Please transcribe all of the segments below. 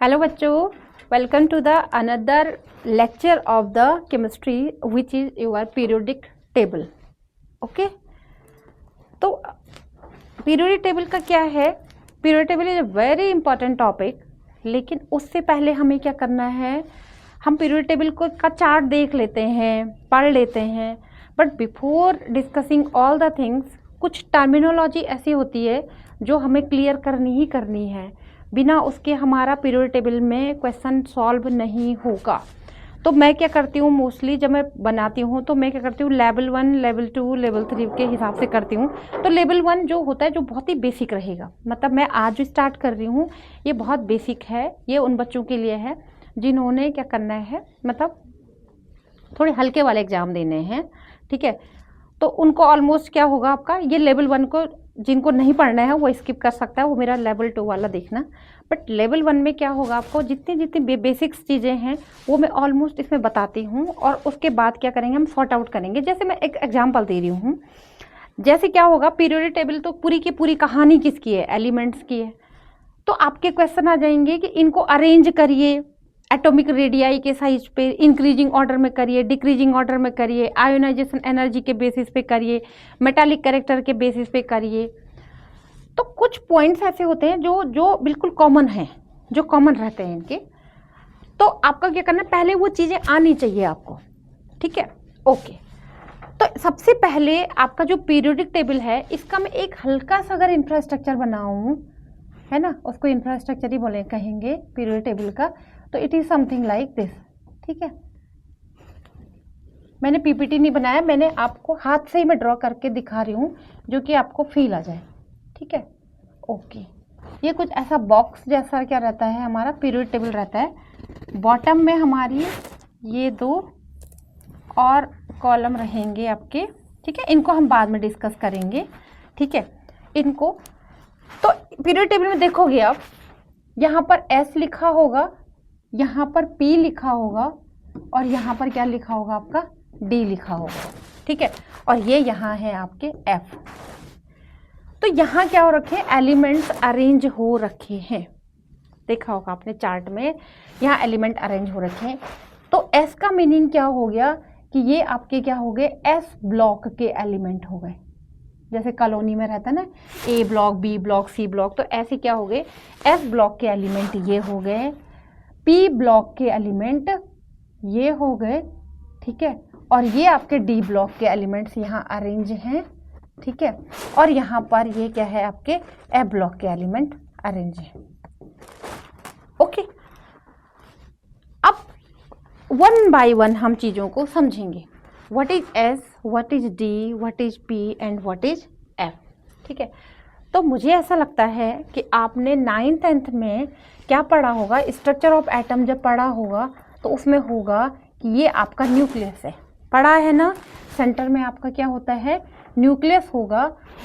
Hello बच्चों, welcome to the another lecture of the chemistry which is your periodic table. Okay, तो periodic table का क्या है? Periodic table is a very important topic, लेकिन उससे पहले हमें क्या करना है, हम पीरियोडिक टेबल को का चार्ट देख लेते हैं, पढ़ लेते हैं, but before discussing all the things कुछ टर्मिनोलॉजी ऐसी होती है जो हमें क्लियर करनी ही करनी है, बिना उसके हमारा पीरियोडिक टेबल में क्वेश्चन सॉल्व नहीं होगा। तो मैं क्या करती हूँ, मोस्टली जब मैं बनाती हूँ तो मैं क्या करती हूँ, लेवल 1, लेवल 2, लेवल 3 के हिसाब से करती हूँ। तो लेवल 1 जो होता है, जो बहुत ही बेसिक रहेगा, मतलब मैं आज जो स्टार्ट कर रही हूँ ये बहुत बेसिक है, ये उन बच्चों के लिए है जिन्होंने क्या करना है, मतलब थोड़े हल्के वाले एग्जाम देने हैं, ठीक है। तो उनको ऑलमोस्ट क्या होगा, आपका ये लेवल 1 को जिनको नहीं पढ़ना है वो स्किप कर सकता है, वो मेरा लेवल 2 वाला देखना। बट लेवल 1 में क्या होगा, आपको जितनी जितनी बेसिक्स चीज़ें हैं वो मैं ऑलमोस्ट इसमें बताती हूँ, और उसके बाद क्या करेंगे, हम सॉर्ट आउट करेंगे। जैसे मैं एक एग्जांपल दे रही हूँ, जैसे क्या होगा, पीरियोडिक टेबल तो पूरी की पूरी कहानी किसकी है, एलिमेंट्स की है। तो आपके क्वेश्चन आ जाएंगे कि इनको अरेंज करिए, एटॉमिक रेडियाई के साइज पे इंक्रीजिंग ऑर्डर में करिए, डिक्रीजिंग ऑर्डर में करिए, आयोनाइजेशन एनर्जी के बेसिस पे करिए, मेटालिक कैरेक्टर के बेसिस पे करिए। तो कुछ पॉइंट्स ऐसे होते हैं जो जो बिल्कुल कॉमन हैं, जो कॉमन रहते हैं इनके। तो आपका क्या करना है, पहले वो चीज़ें आनी चाहिए आपको, ठीक है। ओके, तो सबसे पहले आपका जो पीरियोडिक टेबल है, इसका मैं एक हल्का सा अगर इंफ्रास्ट्रक्चर बनाऊँ, है ना, उसको इंफ्रास्ट्रक्चर ही बोले कहेंगे पीरियोडिक टेबल का। तो it is something like this, ठीक है। मैंने पीपीटी नहीं बनाया, मैंने आपको हाथ से ही मैं ड्रॉ करके दिखा रही हूँ, जो कि आपको फील आ जाए, ठीक है। ओके, ये कुछ ऐसा बॉक्स जैसा क्या रहता है, हमारा पीरियोडिक टेबल रहता है। बॉटम में हमारी ये 2 और कॉलम रहेंगे आपके, ठीक है। इनको हम बाद में डिस्कस करेंगे, ठीक है, इनको। तो पीरियोडिक टेबल में देखोगे आप, यहाँ पर एस लिखा होगा, यहाँ पर पी लिखा होगा, और यहाँ पर क्या लिखा होगा, आपका डी लिखा होगा, ठीक है। और ये यहाँ है आपके एफ। तो यहाँ क्या हो रखे हैं, एलिमेंट्स अरेंज हो रखे हैं, देखा होगा आपने चार्ट में, यहाँ एलिमेंट अरेंज हो रखे हैं। तो एस का मीनिंग क्या हो गया कि ये आपके क्या हो गए, एस ब्लॉक के एलिमेंट हो गए। जैसे कॉलोनी में रहता है ना, A block, B block, C block, तो ऐसे क्या हो गए, एस ब्लॉक के एलिमेंट ये हो गए, पी ब्लॉक के एलिमेंट ये हो गए, ठीक है। और ये आपके डी ब्लॉक के एलिमेंट्स यहाँ अरेंज हैं, ठीक है। और यहाँ पर ये क्या है, आपके ए ब्लॉक के एलिमेंट अरेंज हैं। ओके, अब 1 बाय 1 हम चीज़ों को समझेंगे। What is S, what is D, what is P and what is F, ठीक है। तो मुझे ऐसा लगता है कि आपने 9th 10th में क्या पढ़ा होगा, स्ट्रक्चर ऑफ एटम जब पढ़ा होगा तो उसमें होगा कि ये आपका न्यूक्लियस है, पढ़ा है ना। सेंटर में आपका क्या होता है, न्यूक्लियस होगा,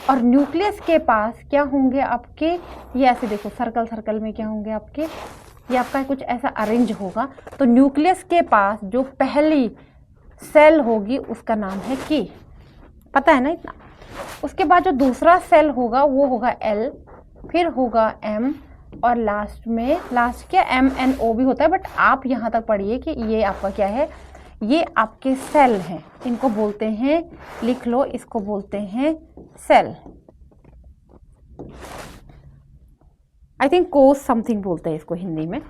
और न्यूक्लियस के पास क्या होंगे आपके, ये ऐसे देखो सर्कल सर्कल में क्या होंगे आपके, ये आपका कुछ ऐसा अरेंज होगा। तो न्यूक्लियस के पास जो पहली सेल होगी उसका नाम है के, पता है ना इतना। उसके बाद जो दूसरा सेल होगा वो होगा एल, फिर होगा एम, और लास्ट में, लास्ट क्या एम एन ओ भी होता है, बट आप यहाँ तक पढ़िए कि ये आपका क्या है, ये आपके सेल हैं, इनको बोलते हैं, लिख लो, इसको बोलते हैं सेल। आई थिंक कोस समथिंग बोलते हैं इसको हिंदी में।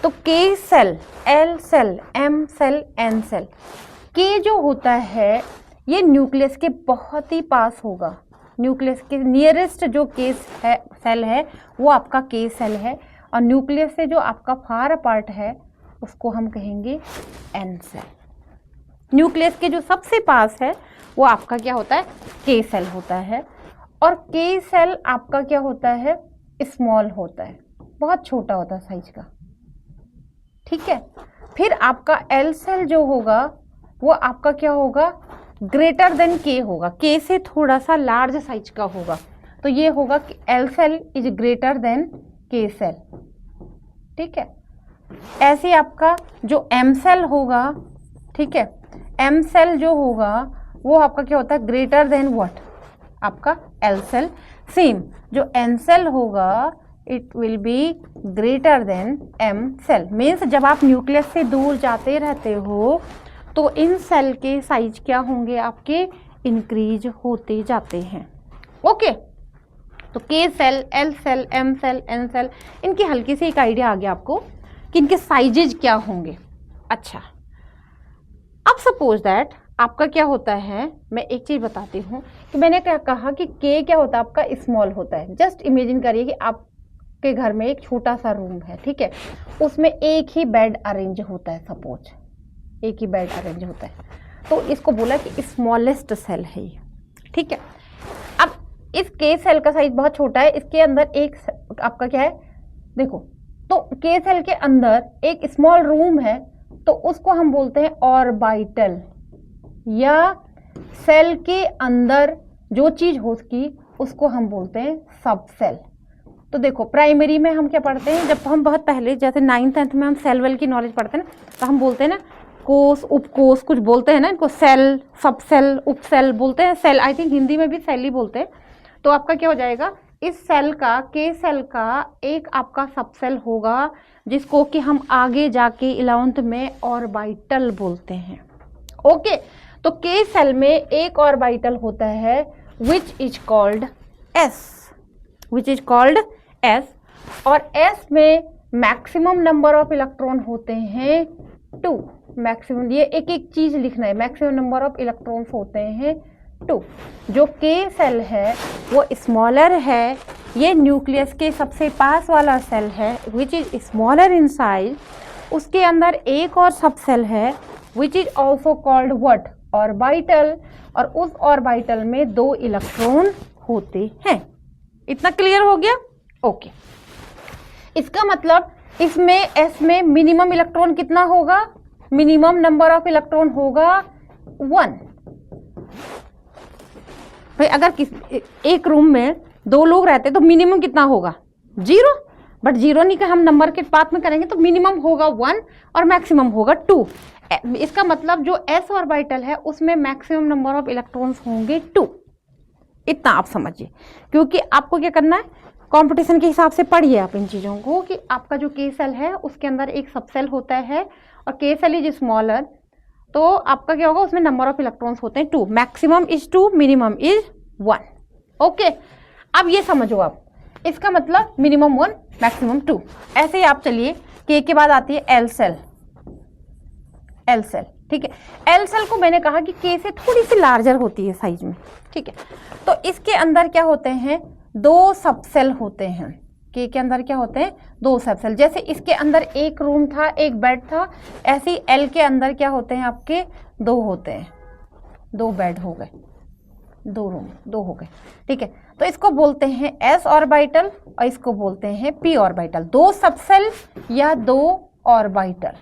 तो K shell, L shell, M shell, N shell. के जो होता है ये न्यूक्लियस के बहुत ही पास होगा, न्यूक्लियस के नियरेस्ट जो केस है, सेल है, वो आपका के सेल है। और न्यूक्लियस से जो आपका फार अपार्ट है उसको हम कहेंगे एन सेल। न्यूक्लियस के जो सबसे पास है वो आपका क्या होता है, के सेल होता है। और के सेल आपका क्या होता है, स्मॉल होता है, बहुत छोटा होता है साइज का, ठीक है। फिर आपका एल सेल जो होगा वो आपका क्या होगा, ग्रेटर देन के होगा, के से थोड़ा सा लार्ज साइज का होगा। तो ये होगा कि L shell is greater than K shell, ठीक है। ऐसे आपका जो एम सेल होगा, ठीक है, एम सेल जो होगा वो आपका क्या होता है, ग्रेटर देन व्हाट, आपका एल सेल। सेम जो एन सेल होगा it will be greater than M shell. Means जब आप न्यूक्लियस से दूर जाते रहते हो तो इन सेल के साइज क्या होंगे आपके, इंक्रीज होते जाते हैं। ओके, तो K shell, L shell, M shell, N shell, इनकी हल्की सी एक आइडिया आ गया आपको कि इनके साइजेज क्या होंगे। अच्छा, अब सपोज दैट आपका क्या होता है, मैं एक चीज बताती हूँ कि मैंने क्या कहा कि के क्या होता है आपका, स्मॉल होता है। जस्ट इमेजिन करिए कि आपके घर में एक छोटा सा रूम है, ठीक है, उसमें एक ही बेड अरेंज होता है, सपोज एक ही बेड अरेंज होता है, तो इसको बोला कि स्मॉलेस्ट सेल है ये, ठीक है। अब इस के सेल का साइज बहुत छोटा है, इसके अंदर एक आपका क्या है, देखो, तो के सेल के अंदर एक स्मॉल रूम है, तो उसको हम बोलते हैं ऑर्बिटल, या सेल के अंदर जो चीज होगी उसको हम बोलते हैं सब सेल। तो देखो प्राइमरी में हम क्या पढ़ते हैं, जब हम बहुत पहले जैसे 9th 10th में हम सेल वेल की नॉलेज पढ़ते हैं ना, तो हम बोलते हैं ना कोष उपकोष कुछ बोलते हैं ना, इनको सेल, सब सेल, उप सेल बोलते हैं। सेल आई थिंक हिंदी में भी सेल ही बोलते हैं। तो आपका क्या हो जाएगा, इस सेल का, के सेल का एक आपका सब सेल होगा जिसको कि हम आगे जाके 11th में ऑर्बिटल बोलते हैं। ओके, तो के सेल में एक ऑर्बिटल होता है which is called S, which is called S, और एस में मैक्सिमम नंबर ऑफ इलेक्ट्रॉन होते हैं 2। मैक्सिमम, ये एक एक चीज लिखना है, मैक्सिमम नंबर ऑफ इलेक्ट्रॉन्स होते हैं 2। जो के सेल है वो स्मॉलर है, ये न्यूक्लियस के सबसे पास वाला सेल है which is smaller in size. उसके अंदर एक और सब सेल है which is also called what, orbital, और उस ऑर्बिटल में 2 इलेक्ट्रॉन होते हैं। इतना क्लियर हो गया? ओके, इसका मतलब इसमें एस में मिनिमम इलेक्ट्रॉन कितना होगा, मिनिमम नंबर ऑफ इलेक्ट्रॉन होगा 1। भाई अगर एक रूम में 2 लोग रहते तो मिनिमम कितना होगा, 0, बट 0 नहीं, का हम नंबर के पार्ट में करेंगे तो मिनिमम होगा 1 और मैक्सिमम होगा 2। इसका मतलब जो एस ऑर्बिटल है उसमें मैक्सिमम नंबर ऑफ इलेक्ट्रॉन्स होंगे 2। इतना आप समझिए, क्योंकि आपको क्या करना है, कंपटीशन के हिसाब से पढ़िए आप इन चीज़ों को कि आपका जो के सेल है उसके अंदर एक सब सेल होता है और के सेल इज स्मॉलर, तो आपका क्या होगा, उसमें नंबर ऑफ इलेक्ट्रॉन्स होते हैं 2। Maximum is 2, minimum is 1। Okay, अब ये समझो आप, इसका मतलब मिनिमम 1 मैक्सिमम 2। ऐसे ही आप चलिए, के के बाद आती है एल सेल, एल सेल, ठीक है। एल सेल को मैंने कहा कि के से थोड़ी सी लार्जर होती है साइज में, ठीक है। तो इसके अंदर क्या होते हैं, 2 सब सेल होते हैं। के अंदर क्या होते हैं, 2 सब सेल। जैसे इसके अंदर एक रूम था, एक बेड था, ऐसे ही एल के अंदर क्या होते हैं आपके, 2 होते हैं, 2 बेड हो गए, 2 रूम, 2 हो गए, ठीक है। तो इसको बोलते हैं एस ऑर्बिटल और इसको बोलते हैं पी ऑर्बिटल। 2 सब सेल या 2 ऑर्बिटल,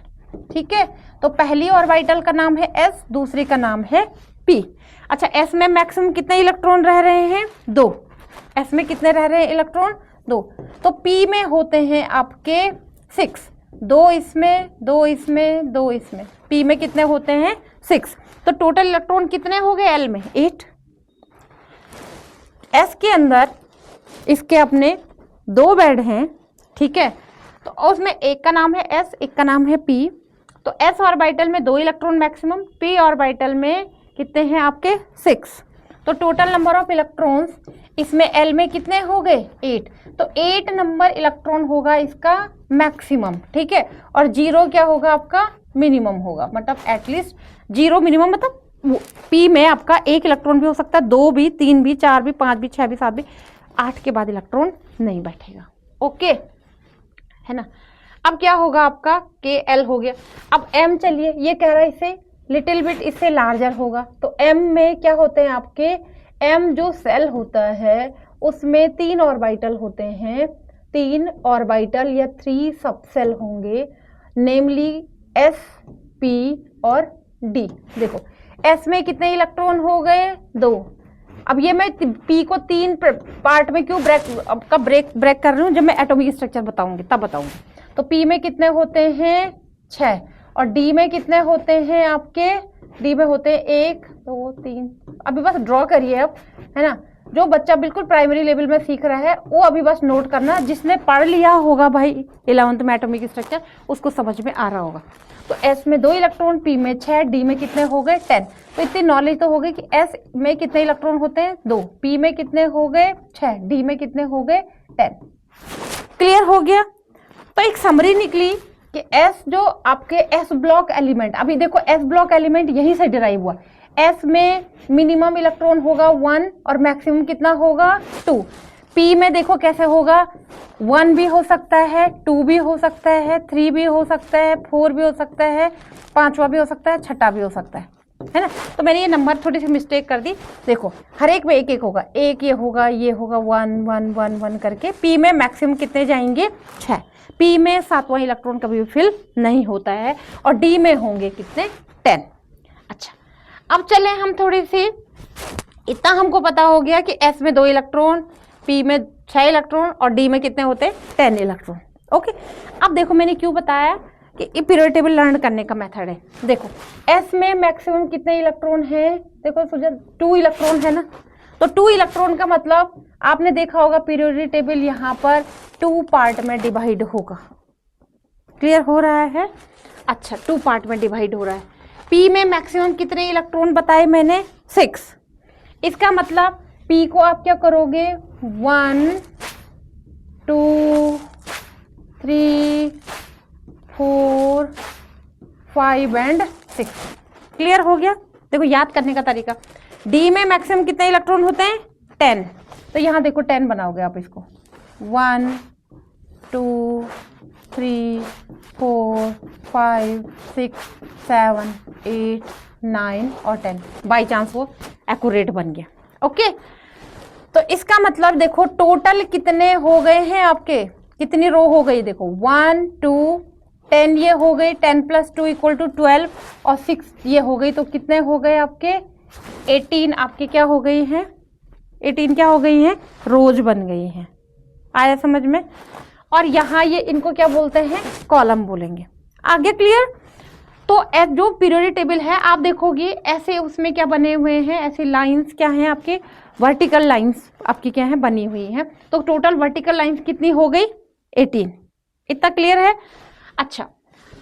ठीक है। तो पहली ऑर्बिटल का नाम है एस, दूसरी का नाम है पी। अच्छा, एस में मैक्सिमम कितने इलेक्ट्रॉन रह रहे हैं, 2। एस में कितने रह रहे हैं इलेक्ट्रॉन, 2। तो पी में होते हैं आपके 6, 2 इसमें, 2 इसमें, 2 इसमें, पी में कितने होते हैं 6। तो टोटल इलेक्ट्रॉन कितने हो गए एल में, 8। एस के अंदर इसके अपने 2 बेड हैं, ठीक है। तो उसमें एक का नाम है एस, एक का नाम है पी। तो एस ऑर्बिटल में 2 इलेक्ट्रॉन मैक्सिमम, पी ऑर्बिटल में कितने हैं आपके 6। तो टोटल नंबर ऑफ इलेक्ट्रॉन्स इसमें एल में कितने हो गए 8। तो 8 नंबर इलेक्ट्रॉन होगा इसका मैक्सिमम, ठीक है। और 0 क्या होगा आपका, मिनिमम होगा। मतलब एटलीस्ट 0 मिनिमम, मतलब पी में आपका 1 इलेक्ट्रॉन भी हो सकता है, 2 भी, 3 भी, 4 भी, 5 भी, 6 भी, 7 भी, 8 के बाद इलेक्ट्रॉन नहीं बैठेगा। ओके, है ना। अब क्या होगा आपका, के एल हो गया। अब एम, चलिए ये कह रहा है इसे लिटिल बिट इससे लार्जर होगा। तो एम में क्या होते हैं आपके, एम जो सेल होता है उसमें 3 ऑर्बिटल होते हैं, 3 ऑर्बिटल या 3 सब सेल होंगे, नेमली एस, पी और डी। देखो एस में कितने इलेक्ट्रॉन हो गए, 2। अब ये मैं पी को 3 पार्ट में क्यों ब्रेक कर रही हूँ, जब मैं एटॉमिक स्ट्रक्चर बताऊंगी तब बताऊंगी। तो पी में कितने होते हैं 6, और डी में कितने होते हैं आपके, डी में होते हैं 1 2 3। अभी बस ड्रॉ करिए अब, है ना। जो बच्चा बिल्कुल प्राइमरी लेवल में सीख रहा है वो अभी बस नोट करना, जिसने पढ़ लिया होगा भाई 11th में एटॉमिक स्ट्रक्चर उसको समझ में आ रहा होगा। तो S में 2 इलेक्ट्रॉन, P में 6, D में कितने हो गए 10। तो इतनी नॉलेज तो हो गई कि S में कितने इलेक्ट्रॉन होते हैं 2, P में कितने हो गए 6, D में कितने हो गए 10। क्लियर हो गया। तो एक समरी निकली कि S जो आपके S ब्लॉक एलिमेंट, अभी देखो S ब्लॉक एलिमेंट यहीं से डिराइव हुआ। S में मिनिमम इलेक्ट्रॉन होगा 1 और मैक्सिमम कितना होगा 2। P में देखो कैसे होगा, 1 भी हो सकता है, 2 भी हो सकता है, 3 भी हो सकता है, 4 भी हो सकता है, 5वां भी हो सकता है, 6ठा भी हो सकता है ना। तो मैंने ये नंबर थोड़ी सी मिस्टेक कर दी। देखो हर एक में एक एक होगा, एक ये होगा 1 1 1 1 करके। P में मैक्सिमम कितने जाएंगे 6। P में 7वां इलेक्ट्रॉन कभी भी फिल नहीं होता है और D में होंगे कितने 10। अच्छा अब चले हम थोड़ी सी, इतना हमको पता हो गया कि S में 2 इलेक्ट्रॉन, P में 6 इलेक्ट्रॉन और D में कितने होते हैं 10 इलेक्ट्रॉन। ओके अब देखो मैंने क्यों बताया कि ये पीरियोडिक टेबल लर्न करने का मेथड है। देखो S में मैक्सिमम कितने इलेक्ट्रॉन है, देखो सोचा 2 इलेक्ट्रॉन है ना। तो 2 इलेक्ट्रॉन का मतलब आपने देखा होगा पीरियोडिक टेबल यहाँ पर 2 पार्ट में डिवाइड होगा। क्लियर हो रहा है। अच्छा 2 पार्ट में डिवाइड हो रहा है। P में मैक्सिमम कितने इलेक्ट्रॉन बताए मैंने 6। इसका मतलब P को आप क्या करोगे 1 2 3 4 5 एंड 6। क्लियर हो गया। देखो याद करने का तरीका, D में मैक्सिमम कितने इलेक्ट्रॉन होते हैं 10। तो यहाँ देखो 10 बनाओगे आप इसको 1 2 3 4 5 6 7 8 9 और 10। बाई चांस वो एक्यूरेट बन गया। ओके तो इसका मतलब देखो टोटल कितने हो गए हैं आपके, कितनी रो हो गई, देखो 1 2 10 ये हो गई, 10 + 2 = 12 और 6 ये हो गई। तो कितने हो गए आपके 18 आपके क्या हो गई हैं 18 क्या हो गई हैं रोज बन गई हैं। आया समझ में। और यहाँ ये इनको क्या बोलते हैं कॉलम बोलेंगे। आगे क्लियर। तो जो पीरियोडिक टेबल है आप देखोगे ऐसे उसमें क्या बने हुए हैं, ऐसे लाइंस क्या हैं आपके वर्टिकल लाइंस आपकी क्या है बनी हुई हैं। तो टोटल वर्टिकल लाइंस कितनी हो गई 18। इतना क्लियर है। अच्छा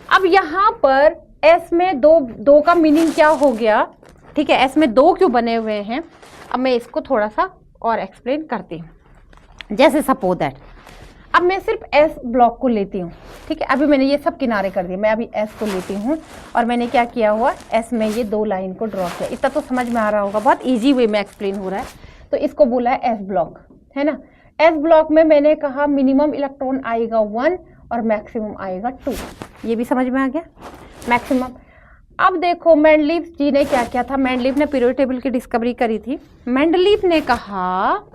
अब यहाँ पर S में दो का मीनिंग क्या हो गया, ठीक है। S में 2 क्यों बने हुए हैं, अब मैं इसको थोड़ा सा और एक्सप्लेन करती हूँ। जैसे सपोज दैट अब मैं सिर्फ S ब्लॉक को लेती हूँ, ठीक है। अभी मैंने ये सब किनारे कर दिए, मैं अभी S को लेती हूँ और मैंने क्या किया हुआ S में ये 2 लाइन को ड्रॉ किया। इतना तो समझ में आ रहा होगा, बहुत इजी वे में एक्सप्लेन हो रहा है। तो इसको बोला है S ब्लॉक, है ना। S ब्लॉक में मैंने कहा मिनिमम इलेक्ट्रॉन आएगा 1 और मैक्सिमम आएगा 2। ये भी समझ में आ गया मैक्सिमम। अब देखो मेंडलीव जी ने क्या किया था, मेंडलीव ने पीरियोडिक टेबल की डिस्कवरी करी थी। मेंडलीव ने कहा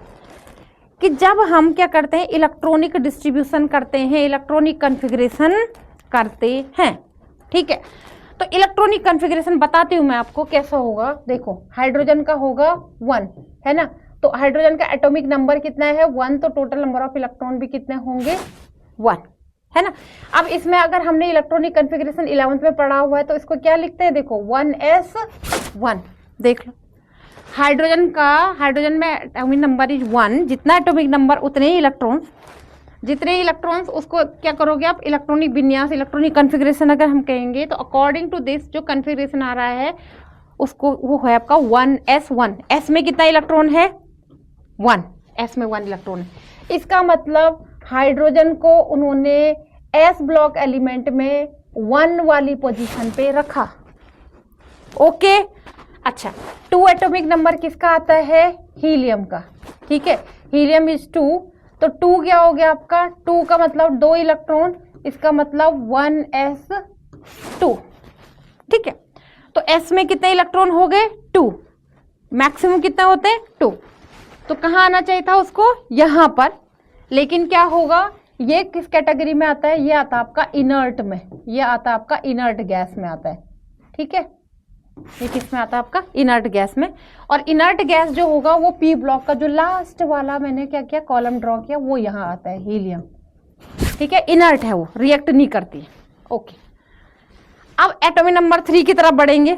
कि जब हम क्या करते हैं इलेक्ट्रॉनिक डिस्ट्रीब्यूशन करते हैं, इलेक्ट्रॉनिक कॉन्फ़िगरेशन करते हैं, ठीक है। तो इलेक्ट्रॉनिक कॉन्फ़िगरेशन बताती हूँ मैं आपको कैसा होगा। देखो हाइड्रोजन का होगा 1, है ना। तो हाइड्रोजन का एटॉमिक नंबर कितना है 1, तो टोटल नंबर ऑफ इलेक्ट्रॉन भी कितने होंगे 1, है ना। अब इसमें अगर हमने इलेक्ट्रॉनिक कॉन्फ़िगरेशन 11th में पढ़ा हुआ है तो इसको क्या लिखते हैं, देखो 1s1 देख लो। हाइड्रोजन में एटॉमिक नंबर इज 1, जितना एटॉमिक नंबर उतने ही इलेक्ट्रॉन्स, जितने इलेक्ट्रॉन्स उसको क्या करोगे आप इलेक्ट्रॉनिक विन्यास, इलेक्ट्रॉनिक कॉन्फ़िगरेशन अगर हम कहेंगे तो अकॉर्डिंग टू दिस जो कॉन्फ़िगरेशन आ रहा है उसको वो है आपका 1s1। S में कितना इलेक्ट्रॉन है 1, S में 1 इलेक्ट्रॉन है। इसका मतलब हाइड्रोजन को उन्होंने S ब्लॉक एलिमेंट में 1 वाली पोजीशन पे रखा। ओके अच्छा 2 एटॉमिक नंबर किसका आता है हीलियम का, ठीक है। हीलियम इज 2, तो 2 क्या हो गया आपका 2 का मतलब 2 इलेक्ट्रॉन, इसका मतलब 1s2, ठीक है। तो S में कितने इलेक्ट्रॉन हो गए 2, मैक्सिमम कितना होते हैं 2। तो कहाँ आना चाहिए था उसको यहाँ पर, लेकिन क्या होगा ये किस कैटेगरी में आता है, ये आता है आपका इनर्ट में, ये आता है आपका इनर्ट गैस में आता है, ठीक है। ये किस में आता है आपका इनर्ट गैस में। और इनर्ट गैस जो होगा वो P ब्लॉक का जो लास्ट वाला मैंने क्या किया कॉलम ड्रॉ किया वो यहाँ आता है हीलियम, ठीक है। इनर्ट है वो, रिएक्ट नहीं करती है। ओके अब एटॉमिक नंबर 3 की तरफ बढ़ेंगे,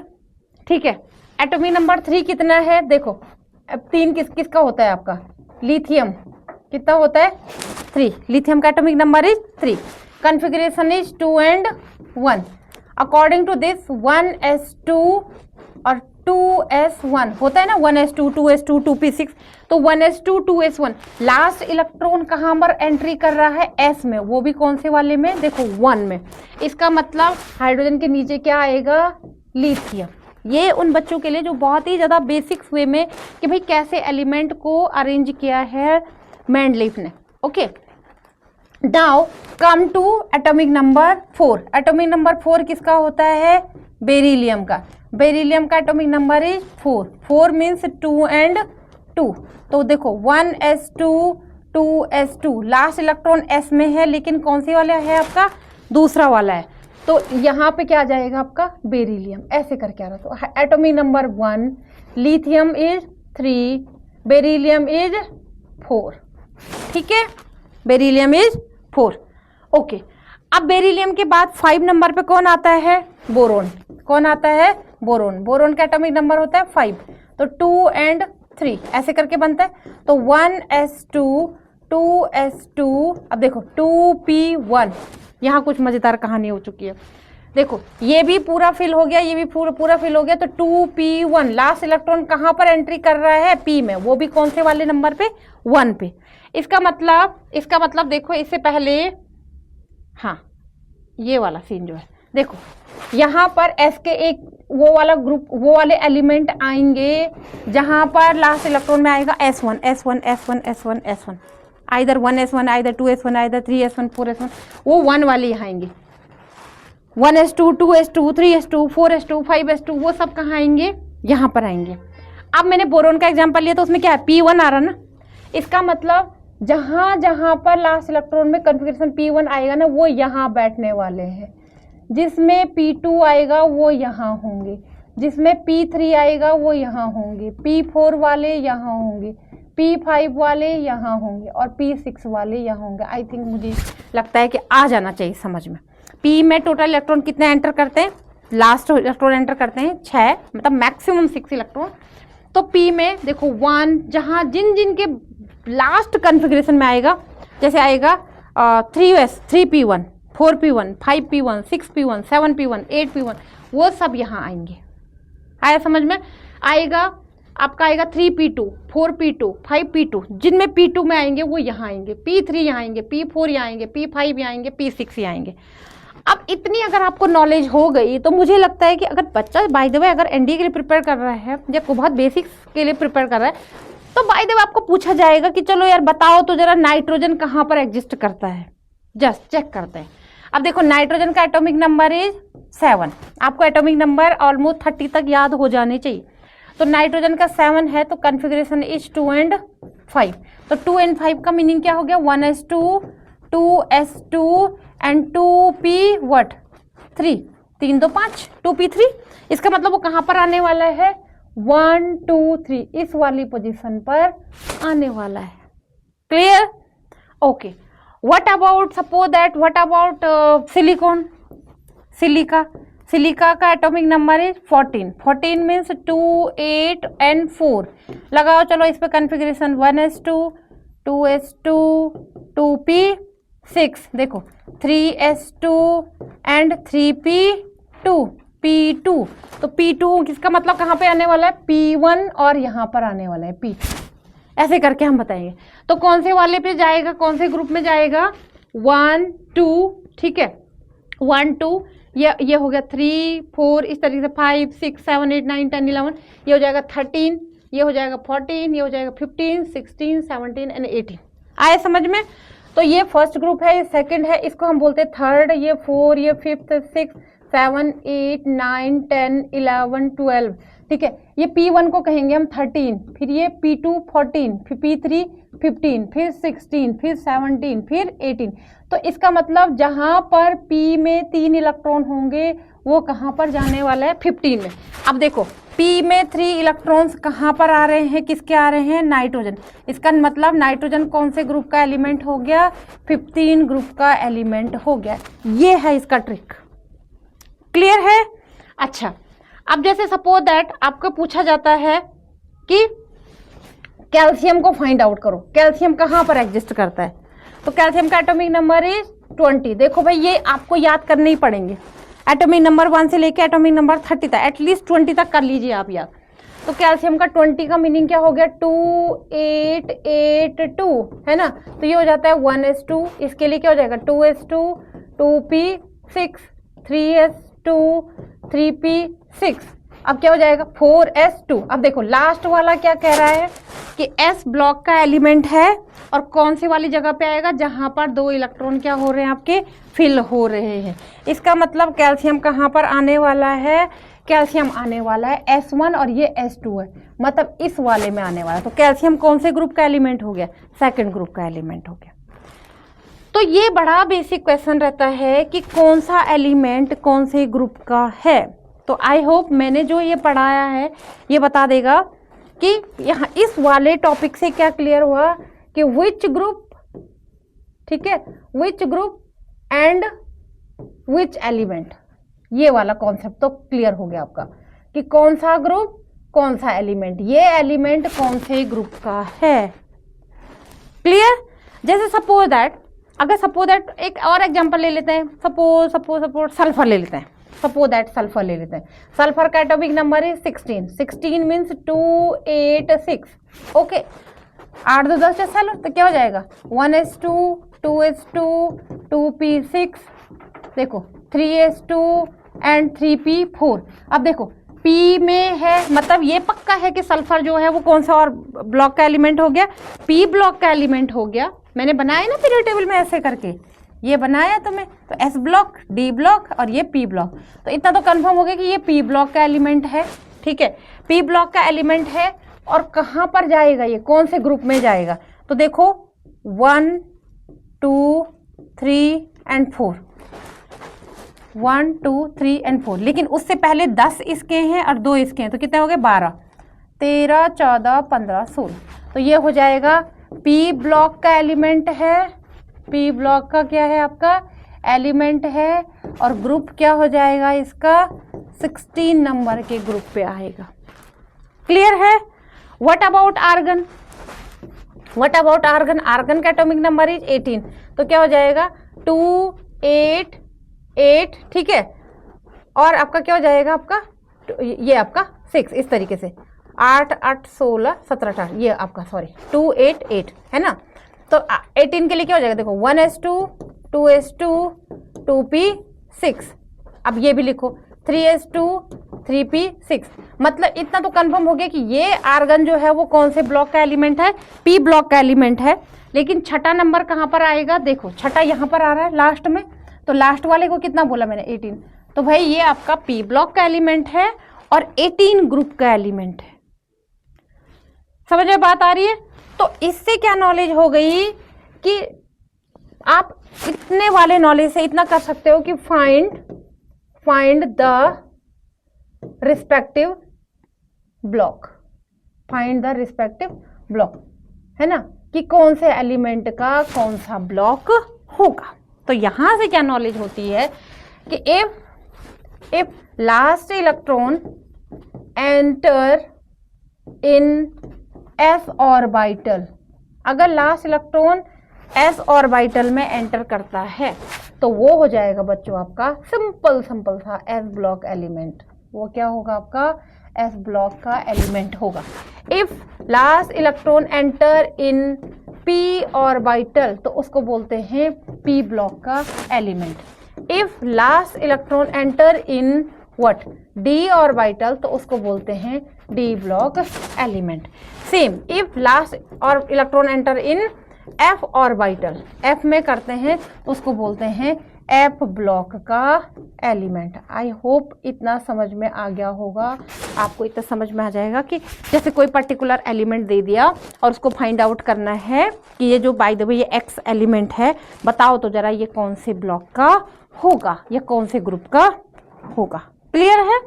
ठीक है। एटॉमिक नंबर 3 कितना है देखो अब 3 किसका होता है आपका? लिथियम। कितना होता है? 3। लिथियम का atomic number is 3। Configuration is 2 and 1। According to this 1s2 और 2s1 होता है ना, 1s2 2s2 2p6, तो 1s2 2s1 लास्ट इलेक्ट्रॉन कहाँ पर एंट्री कर रहा है? s में। वो भी कौन से वाले में? देखो 1 में। इसका मतलब हाइड्रोजन के नीचे क्या आएगा? लिथियम। ये उन बच्चों के लिए जो बहुत ही ज़्यादा बेसिक्स वे में कि भाई कैसे एलिमेंट को अरेंज किया है मेंडलीफ ने। Okay, now come to atomic number 4। Atomic number 4 किसका होता है? बेरिलियम का। बेरिलियम का atomic number is 4। 4 means 2 and 2। तो देखो 1s2 2s2 last electron s में है, लेकिन कौन सी वाला है आपका? दूसरा वाला है। तो यहाँ पे क्या आ जाएगा आपका? बेरिलियम। ऐसे करके आ रहा। तो atomic number 1, lithium is 3, beryllium is 4। ठीक है, बेरिलियम इज 4। ओके, अब बेरिलियम के बाद 5 नंबर पे कौन आता है? बोरोन। कौन आता है? बोरोन। बोरोन का एटॉमिक नंबर होता है 5। तो 2 and 3 ऐसे करके बनता है। तो 1s2 2s2, अब देखो 2p1। यहाँ कुछ मजेदार कहानी हो चुकी है। देखो ये भी पूरा फिल हो गया, ये भी पूरा फिल हो गया। तो 2p1 लास्ट इलेक्ट्रॉन कहाँ पर एंट्री कर रहा है? p में। वो भी कौन से वाले नंबर पे? 1 पे। इसका मतलब देखो इससे पहले, हाँ ये वाला सीन जो है, देखो यहाँ पर s के एक वो वाला ग्रुप, वो वाले एलिमेंट आएंगे जहां पर लास्ट इलेक्ट्रॉन में आएगा s1 s1 s1 s1 s1, either 1s1 either 2s1 either 3s1 4s1, वो 1 वाले यहाँ आएंगे। 1s2 2s2 3s2 4s2 5s2 वो सब कहाँ आएंगे? यहाँ पर आएंगे। अब मैंने बोरोन का एग्जांपल लिया तो उसमें क्या है? p1 आ रहा ना। इसका मतलब जहां पर लास्ट इलेक्ट्रॉन में कॉन्फ़िगरेशन p1 आएगा ना, वो यहाँ बैठने वाले हैं। जिसमें p2 आएगा वो यहाँ होंगे, जिसमें p3 आएगा वो यहाँ होंगे, p4 वाले यहाँ होंगे, p5 वाले यहाँ होंगे और p6 वाले यहाँ होंगे। आई थिंक मुझे लगता है कि आ जाना चाहिए समझ में। p में टोटल इलेक्ट्रॉन कितने एंटर करते हैं? लास्ट इलेक्ट्रॉन एंटर करते हैं 6, मतलब मैक्सिमम 6 इलेक्ट्रॉन। तो p में देखो 1 जहाँ जिन के लास्ट कॉन्फ़िगरेशन में आएगा, जैसे आएगा 3s 3p1 4p1 5p1 6p1 7p1 8p1, वो सब यहाँ आएंगे। आया समझ में? आएगा आपका आएगा 3p2 4p2 5p2, जिनमें p2 में आएंगे वो यहाँ आएंगे, p3 यहाँ आएंगे, p4 यहाँ आएंगे, p5 यहाँ आएंगे, p6 यहाँ आएंगे। अब इतनी अगर आपको नॉलेज हो गई तो मुझे लगता है कि अगर बच्चा बाय द वे अगर एनडीए के लिए प्रिपेयर कर रहा है या बहुत बेसिक्स के लिए प्रिपेयर कर रहा है, तो बाय द वे आपको पूछा जाएगा कि चलो यार बताओ तो जरा नाइट्रोजन कहाँ पर एग्जिस्ट करता है, जस्ट चेक करते हैं। अब देखो नाइट्रोजन का एटॉमिक नंबर इज 7। आपको एटॉमिक नंबर ऑलमोस्ट 30 तक याद हो जाने चाहिए। तो नाइट्रोजन का 7 है तो कॉन्फ़िगरेशन इज 2 and 5। तो 2 and 5 का मीनिंग क्या हो गया? 1s2 2s2 and 2p 3 2 5 2p3। इसका मतलब वो कहाँ पर आने वाला है? 1 2 3 इस वाली पोजीशन पर आने वाला है। Clear? Okay, what about suppose that what about silicon? Silica का atomic number is 14 means 2 8 and 4 लगाओ। चलो इस पे कॉन्फ़िगरेशन 1s2 2s2 2p6, देखो 3s2 एंड 3p2 p2। तो p2 किसका मतलब कहाँ पे आने वाला है? p1 और यहाँ पर आने वाला है p2। ऐसे करके हम बताएंगे। तो कौन से वाले पे जाएगा, कौन से ग्रुप में जाएगा? 1 2, ठीक है 1 2, ये हो गया 3 4, इस तरीके से 5 6 7 8 9 10 11, ये हो जाएगा 13, ये हो जाएगा 14, ये हो जाएगा 15 16 17 एंड 18। आए समझ में? तो ये फर्स्ट ग्रुप है, ये सेकंड है, इसको हम बोलते हैं थर्ड, ये 4, ये 5th 6 7 8 9 10 11 12, ठीक है। ये P1 को कहेंगे हम 13, फिर ये P2 14, फिर P3 15, फिर 16, फिर 17, फिर 18। तो इसका मतलब जहां पर P में 3 इलेक्ट्रॉन होंगे वो कहां पर जाने वाला है? 15 में। अब देखो P में 3 इलेक्ट्रॉन्स कहां पर आ रहे हैं? किसके आ रहे हैं? नाइट्रोजन। इसका मतलब नाइट्रोजन कौन से ग्रुप का एलिमेंट हो गया? 15 ग्रुप का एलिमेंट हो गया। ये है इसका ट्रिक। क्लियर है? अच्छा, अब जैसे सपोज दैट आपको पूछा जाता है कि कैल्शियम को फाइंड आउट करो, कैल्शियम कहाँ पर एग्जिस्ट करता है। तो कैल्शियम का एटॉमिक नंबर इज 20। देखो भाई ये आपको याद करने ही पड़ेंगे, एटॉमिक नंबर 1 से लेके एटॉमिक नंबर 30 तक, एटलीस्ट 20 तक कर लीजिए आप याद। तो कैल्शियम का 20 का मीनिंग क्या हो गया, 2882 है ना। तो ये हो जाता है 1s2, इसके लिए क्या हो जाएगा 2s2, 2p6, 3s2, 3p6। अब क्या हो जाएगा 4s2। अब देखो लास्ट वाला क्या कह रहा है कि s ब्लॉक का एलिमेंट है और कौन सी वाली जगह पे आएगा, जहां पर 2 इलेक्ट्रॉन क्या हो रहे हैं आपके फिल हो रहे हैं। इसका मतलब कैल्शियम कहाँ पर आने वाला है, कैल्शियम आने वाला है S1 और ये S2 है, मतलब इस वाले में आने वाला है। तो कैल्शियम कौन से ग्रुप का एलिमेंट हो गया, सेकंड ग्रुप का एलिमेंट हो गया। तो ये बड़ा बेसिक क्वेश्चन रहता है कि कौन सा एलिमेंट कौन से ग्रुप का है। तो आई होप मैंने जो ये पढ़ाया है ये बता देगा कि यहाँ इस वाले टॉपिक से क्या क्लियर हुआ कि विच ग्रुप, ठीक है, which group and which element, ये वाला कॉन्सेप्ट तो क्लियर हो गया आपका कि कौन सा ग्रुप कौन सा एलिमेंट, ये एलिमेंट कौन से ग्रुप का है। क्लियर। जैसे सपोज दैट, अगर सपोज दैट एक और एग्जांपल ले लेते हैं, सपोज सल्फर ले लेते हैं, सपोज दैट सल्फर ले लेते हैं। सल्फर का एटॉमिक नंबर है 16, 16 मीन्स 286। ओके, 8 2 10 चलो तो क्या हो जाएगा 1s2, 2s2, 2p6, देखो 3s2 एंड 3p4। अब देखो p में है, मतलब ये पक्का है कि सल्फर जो है वो कौन सा और ब्लॉक का एलिमेंट हो गया, p ब्लॉक का एलिमेंट हो गया। मैंने बनाया ना पीरियड टेबल में ऐसे करके, ये बनाया तुम्हें, तो s ब्लॉक, d ब्लॉक और ये p ब्लॉक। तो इतना तो कंफर्म हो गया कि ये p ब्लॉक का एलिमेंट है। ठीक है, p ब्लॉक का एलिमेंट है और कहाँ पर जाएगा, ये कौन से ग्रुप में जाएगा। तो देखो 1 2 3 एंड 4, 1 2 3 एंड 4, लेकिन उससे पहले 10 इसके हैं और 2 इसके हैं, तो कितने हो गए 12, 13 14 15 16। तो ये हो जाएगा p ब्लॉक का एलिमेंट है, p ब्लॉक का क्या है आपका एलिमेंट है, और ग्रुप क्या हो जाएगा इसका 16 नंबर के ग्रुप पे आएगा। क्लियर है। What about argon, what about argon, argon का एटॉमिक नंबर इज 18, तो क्या हो जाएगा 2 8 8, ठीक है, और आपका क्या हो जाएगा आपका ये आपका 6, इस तरीके से 8 8 16 17 18, ये आपका सॉरी 2 8 8 है ना। तो 18 के लिए क्या हो जाएगा, देखो 1s2, 2s2, 2p6, अब ये भी लिखो 3s2, 3p6। मतलब इतना तो कंफर्म हो गया कि ये आर्गन जो है वो कौन से ब्लॉक का एलिमेंट है, p ब्लॉक का एलिमेंट है। लेकिन छठा नंबर कहाँ पर आएगा, देखो छठा यहाँ पर आ रहा है लास्ट में, तो लास्ट वाले को कितना बोला मैंने 18, तो भाई ये आपका p ब्लॉक का एलिमेंट है और 18 ग्रुप का एलिमेंट है। समझ में बात आ रही है। तो इससे क्या नॉलेज हो गई कि आप इतने वाले नॉलेज से इतना कर सकते हो कि find the respective block, find the respective block, है ना, कि कौन से एलिमेंट का कौन सा ब्लॉक होगा। तो यहां से क्या नॉलेज होती है कि if last electron enter in s orbital, अगर लास्ट इलेक्ट्रॉन s ऑर्बिटल में एंटर करता है तो वो हो जाएगा बच्चों आपका सिंपल सा s ब्लॉक एलिमेंट। वो क्या होगा आपका s ब्लॉक का एलिमेंट होगा। If last electron enter in p orbital तो उसको बोलते हैं p ब्लॉक का element. If last electron enter in what d orbital तो उसको बोलते हैं d block element. Same if last और electron enter in f orbital, f में करते हैं तो उसको बोलते हैं f ब्लॉक का एलिमेंट। आई होप इतना समझ में आ गया होगा, आपको इतना समझ में आ जाएगा कि जैसे कोई पर्टिकुलर एलिमेंट दे दिया और उसको फाइंड आउट करना है कि ये जो बाय द वे ये x एलिमेंट है, बताओ तो जरा ये कौन से ब्लॉक का होगा या कौन से ग्रुप का होगा। क्लियर है।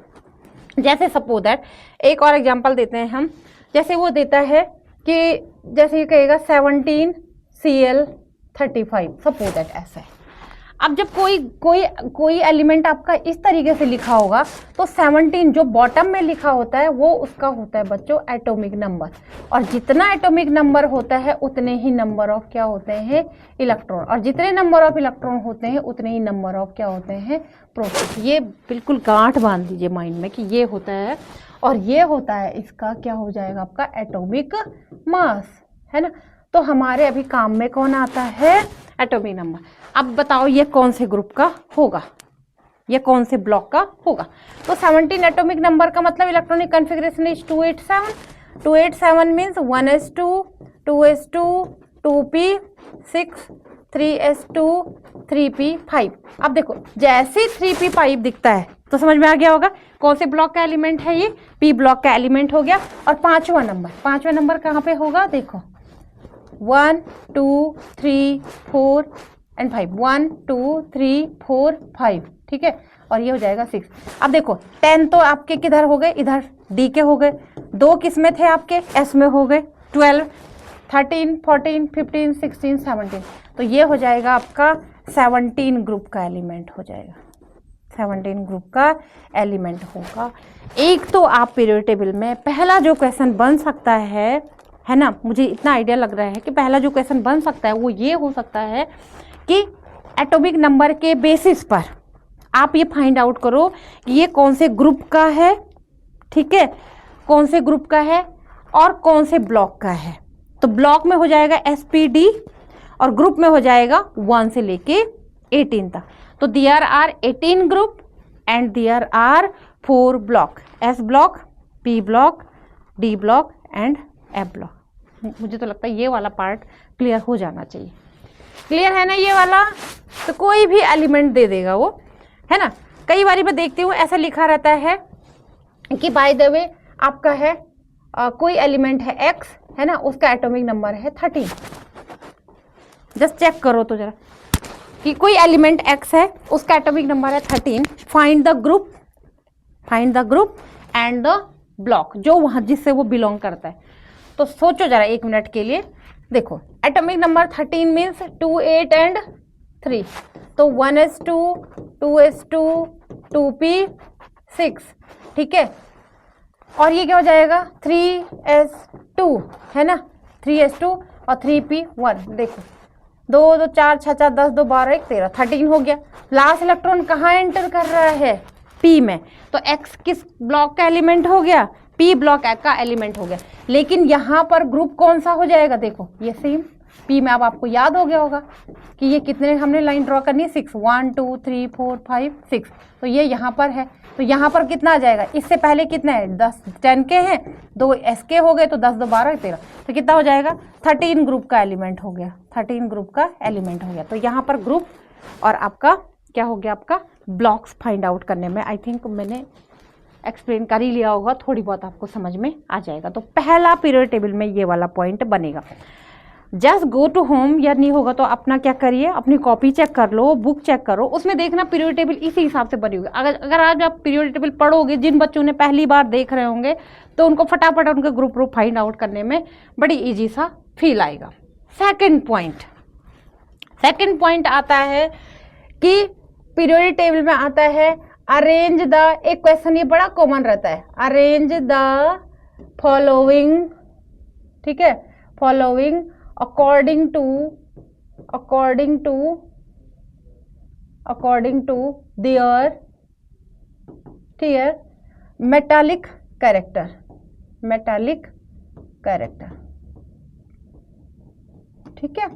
जैसे सपोज दैट एक और एग्जांपल देते हैं हम, जैसे वो देता है कि जैसे ये कहेगा 17Cl35, सपोज दैट ऐसा है। अब जब कोई एलिमेंट आपका इस तरीके से लिखा होगा तो 17 जो बॉटम में लिखा होता है वो उसका होता है बच्चों एटॉमिक नंबर, और जितना एटॉमिक नंबर होता है उतने ही नंबर ऑफ क्या होते हैं इलेक्ट्रॉन, और जितने नंबर ऑफ इलेक्ट्रॉन होते हैं उतने ही नंबर ऑफ क्या होते हैं प्रोटॉन। ये बिल्कुल गांठ बांध दीजिए माइंड में कि ये होता है और ये होता है, इसका क्या हो जाएगा आपका एटॉमिक मास, है ना। तो हमारे अभी काम में कौन आता है एटॉमिक नंबर। अब बताओ ये कौन से ग्रुप का होगा, ये कौन से ब्लॉक का होगा। तो 17 एटॉमिक नंबर का मतलब electronic configuration is 287। 287 means 1s2 2s2 2p6 3s2 3p5। अब देखो जैसे 3p5 दिखता है तो समझ में आ गया होगा कौन से ब्लॉक का एलिमेंट है, ये p ब्लॉक का एलिमेंट हो गया। और पांचवा नंबर कहाँ पे होगा, देखो 1 2 3 4 एंड 5, 1 2 3 4 5, ठीक है, और ये हो जाएगा 6। अब देखो 10 तो आपके किधर हो गए, इधर डी के हो गए, 2 किस में थे आपके एस में हो गए, 12 13 14 15 16 17, तो ये हो जाएगा आपका 17 ग्रुप का एलिमेंट हो जाएगा, 17 ग्रुप का एलिमेंट होगा। एक तो आप पीरियड टेबल में पहला जो क्वेश्चन बन सकता है ना, मुझे इतना आइडिया लग रहा है कि पहला जो क्वेश्चन बन सकता है वो ये हो सकता है कि एटॉमिक नंबर के बेसिस पर आप ये फाइंड आउट करो कि ये कौन से ग्रुप का है, ठीक है, कौन से ग्रुप का है और कौन से ब्लॉक का है। तो ब्लॉक में हो जाएगा SPD और ग्रुप में हो जाएगा 1 से लेके 18 तक। तो there are 18 group and there are 4 block, S block, P block, D block and F block. मुझे तो लगता है ये वाला पार्ट क्लियर हो जाना चाहिए। क्लियर है ना ये वाला, तो कोई भी एलिमेंट दे देगा वो, है ना। कई बार मैं देखती हूँ ऐसा लिखा रहता है कि बाय द वे आपका है कोई एलिमेंट है X, है ना, उसका एटॉमिक नंबर है 13। जस्ट चेक करो तो जरा कि कोई एलिमेंट X है उसका एटॉमिक नंबर है 13, find the group and the block जो वहाँ जिससे वो बिलोंग करता है। तो सोचो जरा 1 मिनट के लिए, देखो एटॉमिक नंबर 13 मीन्स 2 8 एंड 3, तो 1s2 2s2 2p6, ठीक है, और ये क्या हो जाएगा 3s2, है ना, 3s2 और 3p1। देखो 2 2 4 6 4 10 2 12 1 13, 13 हो गया। लास्ट इलेक्ट्रॉन कहाँ एंटर कर रहा है, p में, तो x किस ब्लॉक का एलिमेंट हो गया, p ब्लॉक का एलिमेंट हो गया। लेकिन यहाँ पर ग्रुप कौन सा हो जाएगा, देखो ये सेम p में। अब आपको याद हो गया होगा कि ये कितने हमने लाइन ड्रॉ करनी है, 6 1 2 3 4 5 6, तो ये यहाँ पर है, तो यहाँ पर कितना आ जाएगा, इससे पहले कितना है 10 के हैं, 2 s के हो गए, तो 10 2 12 13, तो कितना हो जाएगा 13 ग्रुप का एलिमेंट हो गया, 13 ग्रुप का एलिमेंट हो गया। तो यहाँ पर ग्रुप और आपका क्या हो गया, आपका ब्लॉक्स फाइंड आउट करने में आई थिंक मैंने एक्सप्लेन कर ही लिया होगा, थोड़ी बहुत आपको समझ में आ जाएगा। तो पहला पीरियड टेबल में ये वाला पॉइंट बनेगा। जस्ट गो टू होम, या नहीं होगा तो अपना क्या करिए, अपनी कॉपी चेक कर लो, बुक चेक करो, उसमें देखना पीरियड टेबल इसी हिसाब से बनी होगी। अगर आज आप पीरियड टेबल पढ़ोगे, जिन बच्चों ने पहली बार देख रहे होंगे तो उनको फटाफट उनके ग्रुप फाइंड आउट करने में बड़ी ईजी सा फील आएगा। सेकेंड पॉइंट आता है कि पीरियड टेबल में आता है अरेंज द, एक क्वेश्चन ये बड़ा कॉमन रहता है, अरेंज द फॉलोइंग, ठीक है, following according to their metallic character, ठीक है।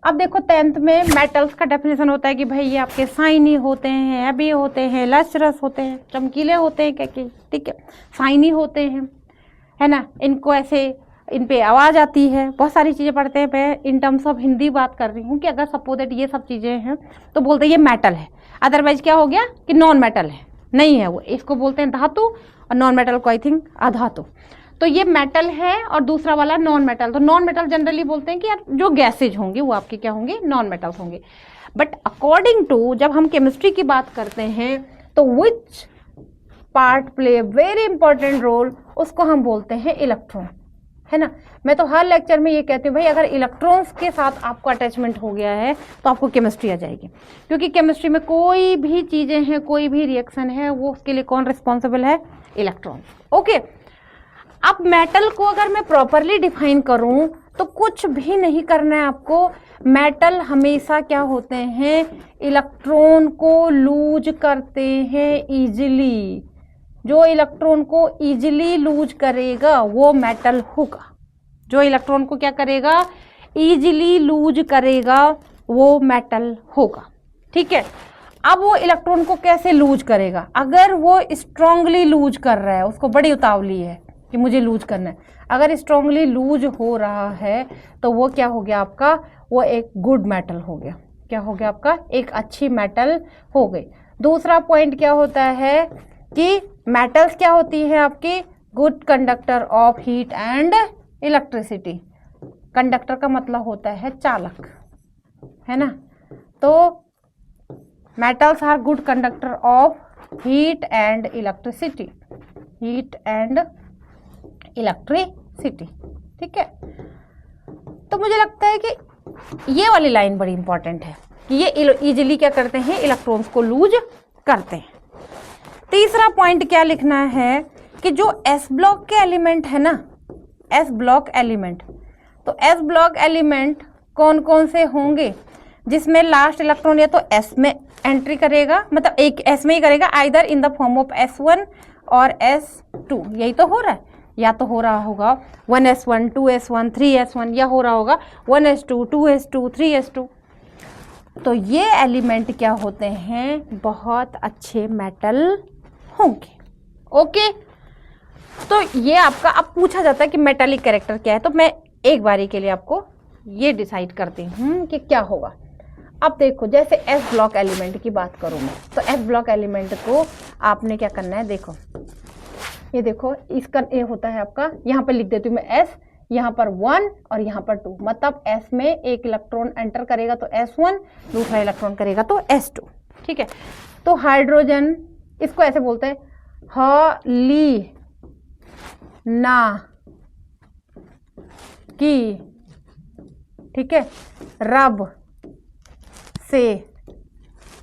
अब देखो 10th में मेटल्स का डेफिनेशन होता है कि भाई ये आपके साइनी होते हैं, हैवी होते हैं, लस्ट्रस होते हैं, चमकीले होते हैं, क्या क्या, ठीक है, साइनी होते हैं, है ना, इनको ऐसे इन पे आवाज़ आती है, बहुत सारी चीज़ें पढ़ते हैं। मैं इन टर्म्स ऑफ हिंदी बात कर रही हूँ कि अगर सपोज दैट ये सब चीज़ें हैं तो बोलते हैं ये मेटल है, अदरवाइज क्या हो गया कि नॉन मेटल है, नहीं है वो, इसको बोलते हैं धातु, और नॉन मेटल को आई थिंक अधातु। तो ये मेटल है और दूसरा वाला नॉन मेटल। तो नॉन मेटल जनरली बोलते हैं कि यार जो गैसेज होंगे वो आपके क्या होंगे, नॉन मेटल्स होंगे। बट अकॉर्डिंग टू जब हम केमिस्ट्री की बात करते हैं तो which part play very important role, उसको हम बोलते हैं इलेक्ट्रॉन। है ना। मैं तो हर लेक्चर में ये कहती हूँ भाई, अगर इलेक्ट्रॉन्स के साथ आपको अटैचमेंट हो गया है तो आपको केमिस्ट्री आ जाएगी, क्योंकि केमिस्ट्री में कोई भी चीज़ें हैं, कोई भी रिएक्शन है, वो उसके लिए कौन रिस्पॉन्सिबल है? इलेक्ट्रॉन्स। ओके, अब मेटल को अगर मैं प्रॉपरली डिफाइन करूं तो कुछ भी नहीं करना है आपको। मेटल हमेशा क्या होते हैं? इलेक्ट्रॉन को लूज करते हैं इजीली। जो इलेक्ट्रॉन को इजीली लूज करेगा वो मेटल होगा। जो इलेक्ट्रॉन को क्या करेगा? इजीली लूज करेगा, वो मेटल होगा। ठीक है, अब वो इलेक्ट्रॉन को कैसे लूज करेगा? अगर वो स्ट्रांगली लूज कर रहा है, उसको बड़ी उतावली है कि मुझे लूज करना है, अगर स्ट्रांगली लूज हो रहा है तो वो क्या हो गया आपका? वो एक गुड मेटल हो गया। क्या हो गया आपका? एक अच्छी मेटल हो गई। दूसरा पॉइंट क्या होता है कि मेटल्स क्या होती है आपकी? Good conductor of heat and electricity. Conductor का मतलब होता है चालक, है ना। तो metals are good conductor of heat and electricity, heat and electricity. ठीक है, तो मुझे लगता है कि ये वाली लाइन बड़ी इंपॉर्टेंट है कि ये इजीली क्या करते हैं? इलेक्ट्रॉन्स को लूज करते हैं। तीसरा पॉइंट क्या लिखना है कि जो एस ब्लॉक के एलिमेंट है ना, एस ब्लॉक एलिमेंट, तो एस ब्लॉक एलिमेंट कौन कौन से होंगे? जिसमें लास्ट इलेक्ट्रॉन या तो एस में एंट्री करेगा, मतलब एक एस में ही करेगा, either in the form of S1 और S2। यही तो हो रहा है, या तो हो रहा होगा 1s1 2s1 3s1, या हो रहा होगा 1s2 2s2 3s2। तो ये एलिमेंट क्या होते हैं? बहुत अच्छे मेटल होंगे। ओके, तो ये आपका अब पूछा जाता है कि मेटालिक कैरेक्टर क्या है, तो मैं एक बारी के लिए आपको ये डिसाइड करती हूँ कि क्या होगा। अब देखो, जैसे एस ब्लॉक एलिमेंट की बात करूँ मैं, तो एस ब्लॉक एलिमेंट को आपने क्या करना है? देखो, ये देखो, इसका ये होता है आपका, यहाँ पे लिख देती हूँ मैं एस, यहाँ पर 1 और यहाँ पर 2, मतलब एस में एक इलेक्ट्रॉन एंटर करेगा तो S1, दूसरा इलेक्ट्रॉन करेगा तो S2। ठीक है, तो हाइड्रोजन, इसको ऐसे बोलते हैं हली ना की, ठीक है, रब से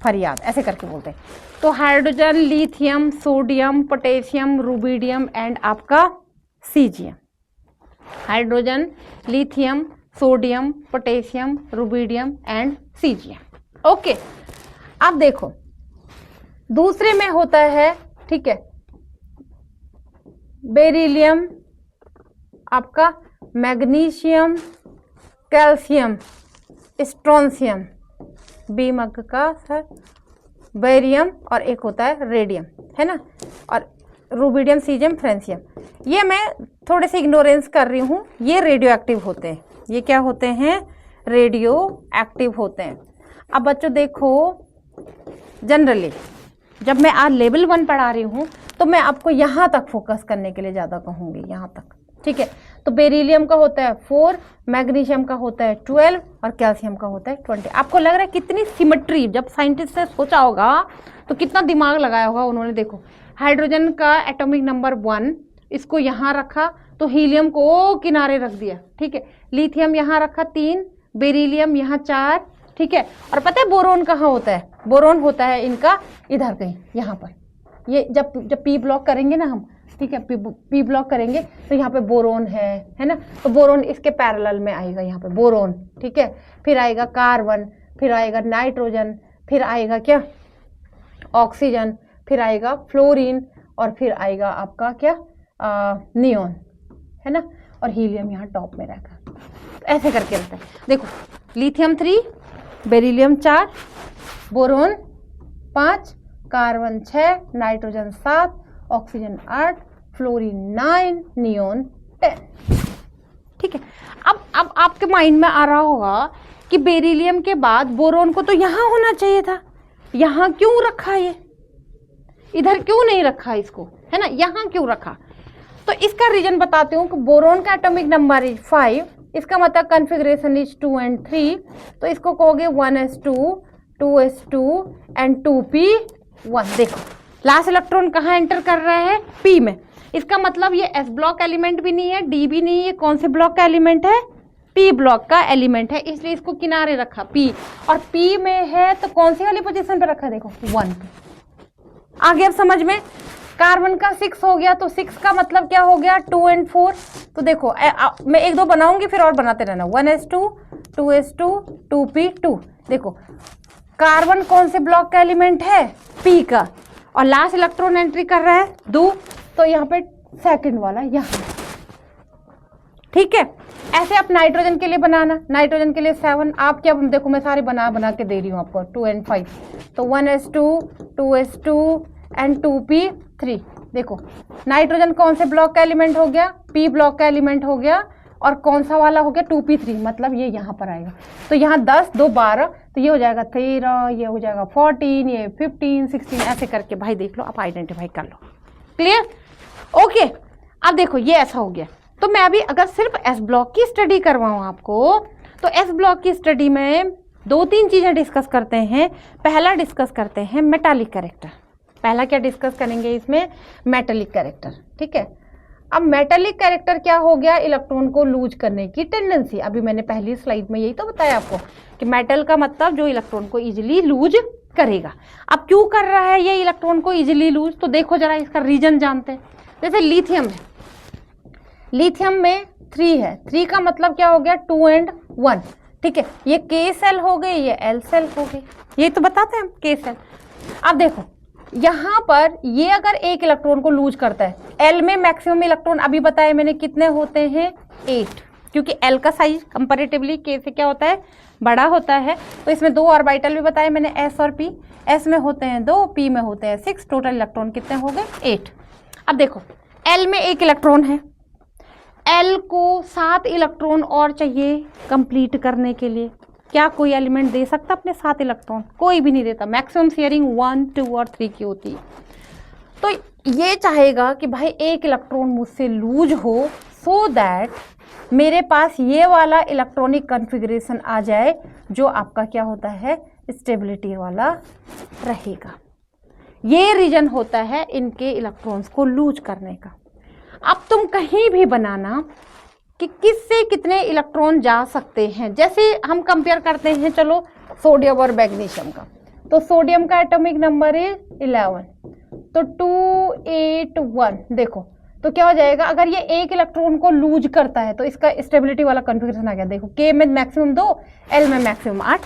फरियाद, ऐसे करके बोलते हैं। तो hydrogen, lithium, sodium, potassium, rubidium and आपका caesium. Hydrogen, lithium, sodium, potassium, rubidium and caesium. Okay, अब देखो दूसरे में होता है, ठीक है, बेरिलियम, आपका मैग्नीशियम, कैल्शियम, स्ट्रोंशियम, बीमक का सर, बेरियम, और एक होता है रेडियम, है ना, और रुबिडियम, सीजियम, फ्रेंशियम। ये मैं थोड़े से इग्नोरेंस कर रही हूँ, ये रेडियो एक्टिव होते हैं। ये क्या होते हैं? रेडियो एक्टिव होते हैं। अब बच्चों देखो, जनरली जब मैं आज लेवल 1 पढ़ा रही हूँ तो मैं आपको यहाँ तक फोकस करने के लिए ज़्यादा कहूँगी, यहाँ तक। ठीक है, तो बेरिलियम का होता है 4, मैग्नीशियम का होता है 12 और कैल्शियम का होता है 20। आपको लग रहा है कितनी सिमेट्री, जब साइंटिस्ट ने सोचा होगा तो कितना दिमाग लगाया होगा उन्होंने। देखो, हाइड्रोजन का एटॉमिक नंबर 1, इसको यहाँ रखा तो हीलियम को किनारे रख दिया। ठीक है, लिथियम यहाँ रखा 3, बेरिलियम यहाँ 4। ठीक है, और पता है बोरोन कहाँ होता है? बोरोन होता है इनका इधर कहीं, यहाँ पर। ये जब पी ब्लॉक करेंगे ना हम, ठीक है, पी ब्लॉक करेंगे तो यहाँ पे बोरोन है ना, तो बोरोन इसके पैरेलल में आएगा, यहाँ पे बोरोन। ठीक है, फिर आएगा कार्बन, फिर आएगा नाइट्रोजन, फिर आएगा क्या? ऑक्सीजन, फिर आएगा फ्लोरीन, और फिर आएगा आपका क्या? नियोन, है ना, और हीलियम यहाँ टॉप में रहेगा। ऐसे करके रहता है। देखो, lithium 3, beryllium 4, boron 5, carbon 6, nitrogen 7, oxygen 8, fluorine 9, neon 10। ठीक है, अब आपके माइंड में आ रहा होगा कि बेरिलियम के बाद बोरोन को तो यहाँ होना चाहिए था, यहाँ क्यों रखा? ये इधर क्यों नहीं रखा इसको, है ना, यहाँ क्यों रखा? तो इसका रीजन बताती हूँ कि बोरोन का एटॉमिक नंबर इज 5, इसका मतलब कॉन्फ़िगरेशन इज 2 and 3, तो इसको कहोगे 1s2 2s2 एंड 2p1। देखो, लास्ट इलेक्ट्रॉन कहाँ एंटर कर रहा है? p में। इसका मतलब ये एस ब्लॉक एलिमेंट भी नहीं है, डी भी नहीं है, ये कौन से ब्लॉक का एलिमेंट है, पी ब्लॉक का एलिमेंट है, इसलिए इसको किनारे रखा पी, और पी में है तो कौन सी वाली पोजीशन पे रखा, देखो 1 पे। आगे अब समझ में, कार्बन का 6 हो गया, तो 6 का मतलब क्या हो गया, 2 और 4। तो देखो मैं एक दो बनाऊंगी फिर और बनाते रहना, 1s2 2s2 2p2। देखो कार्बन कौन से ब्लॉक का एलिमेंट है, पी का, और लास्ट इलेक्ट्रॉन एंट्री कर रहा है 2, तो यहाँ पे सेकंड वाला यहाँ, ठीक है। ऐसे आप नाइट्रोजन के लिए बनाना, नाइट्रोजन के लिए 7, आप क्या देखो मैं सारे बना के दे रही हूँ आपको, 2 और 5, तो 1s2 2s2 एंड 2p3। देखो नाइट्रोजन कौन से ब्लॉक का एलिमेंट हो गया, पी ब्लॉक का एलिमेंट हो गया, और कौन सा वाला हो गया, 2p3, मतलब ये यहाँ पर आएगा। तो यहाँ 10 2 12, तो ये हो जाएगा 13, ये हो जाएगा 14, ये 15 16, ऐसे करके भाई देख लो, आप आइडेंटिफाई कर लो। Clear, okay. अब देखो ये ऐसा हो गया, तो मैं अभी अगर सिर्फ एस ब्लॉक की स्टडी करवाऊँ आपको, तो एस ब्लॉक की स्टडी में 2-3 चीज़ें डिस्कस करते हैं। पहला डिस्कस करते हैं मेटालिक कैरेक्टर। पहला क्या डिस्कस करेंगे इसमें, मेटालिक कैरेक्टर, ठीक है। अब मेटालिक कैरेक्टर क्या हो गया, इलेक्ट्रॉन को लूज करने की टेंडेंसी। अभी मैंने पहली स्लाइड में यही तो बताया आपको कि मेटल का मतलब जो इलेक्ट्रॉन को इजीली लूज करेगा। अब क्यों कर रहा है ये इलेक्ट्रॉन को इजीली लूज, तो देखो जरा इसका रीजन जानते हैं। जैसे लिथियम है, लिथियम में 3 है, 3 का मतलब क्या हो गया, 2 और 1, ठीक है। ये के सेल हो गई, ये एल सेल हो गई, ये तो बताते हैं हम के सेल। अब देखो यहाँ पर ये अगर एक इलेक्ट्रॉन को लूज करता है, एल में मैक्सिमम इलेक्ट्रॉन अभी बताया मैंने कितने होते हैं, 8, क्योंकि एल का साइज कंपैरेटिवली के से क्या होता है, बड़ा होता है। तो इसमें 2 ऑर्बिटल भी बताए मैंने, एस और पी। एस में होते हैं 2, पी में होते हैं 6, टोटल इलेक्ट्रॉन कितने हो गए, 8। अब देखो एल में 1 इलेक्ट्रॉन है, एल को 7 इलेक्ट्रॉन और चाहिए कंप्लीट करने के लिए। क्या कोई एलिमेंट दे सकता अपने 7 इलेक्ट्रॉन, कोई भी नहीं देता। मैक्सिमम शेयरिंग 1 2 और 3 की होती है। तो ये चाहेगा कि भाई 1 इलेक्ट्रॉन मुझसे लूज हो, सो दैट मेरे पास ये वाला इलेक्ट्रॉनिक कॉन्फ़िगरेशन आ जाए जो आपका क्या होता है, स्टेबिलिटी वाला रहेगा। ये रीजन होता है इनके इलेक्ट्रॉन्स को लूज करने का। अब तुम कहीं भी बनाना कि किससे कितने इलेक्ट्रॉन जा सकते हैं। जैसे हम कंपेयर करते हैं, चलो सोडियम और मैग्नीशियम का, तो सोडियम का एटॉमिक नंबर है 11, तो 281। देखो तो क्या हो जाएगा, अगर ये 1 इलेक्ट्रॉन को लूज करता है तो इसका स्टेबिलिटी वाला कॉन्फ़िगरेशन आ गया। देखो के में मैक्सिमम 2, एल में मैक्सिमम 8,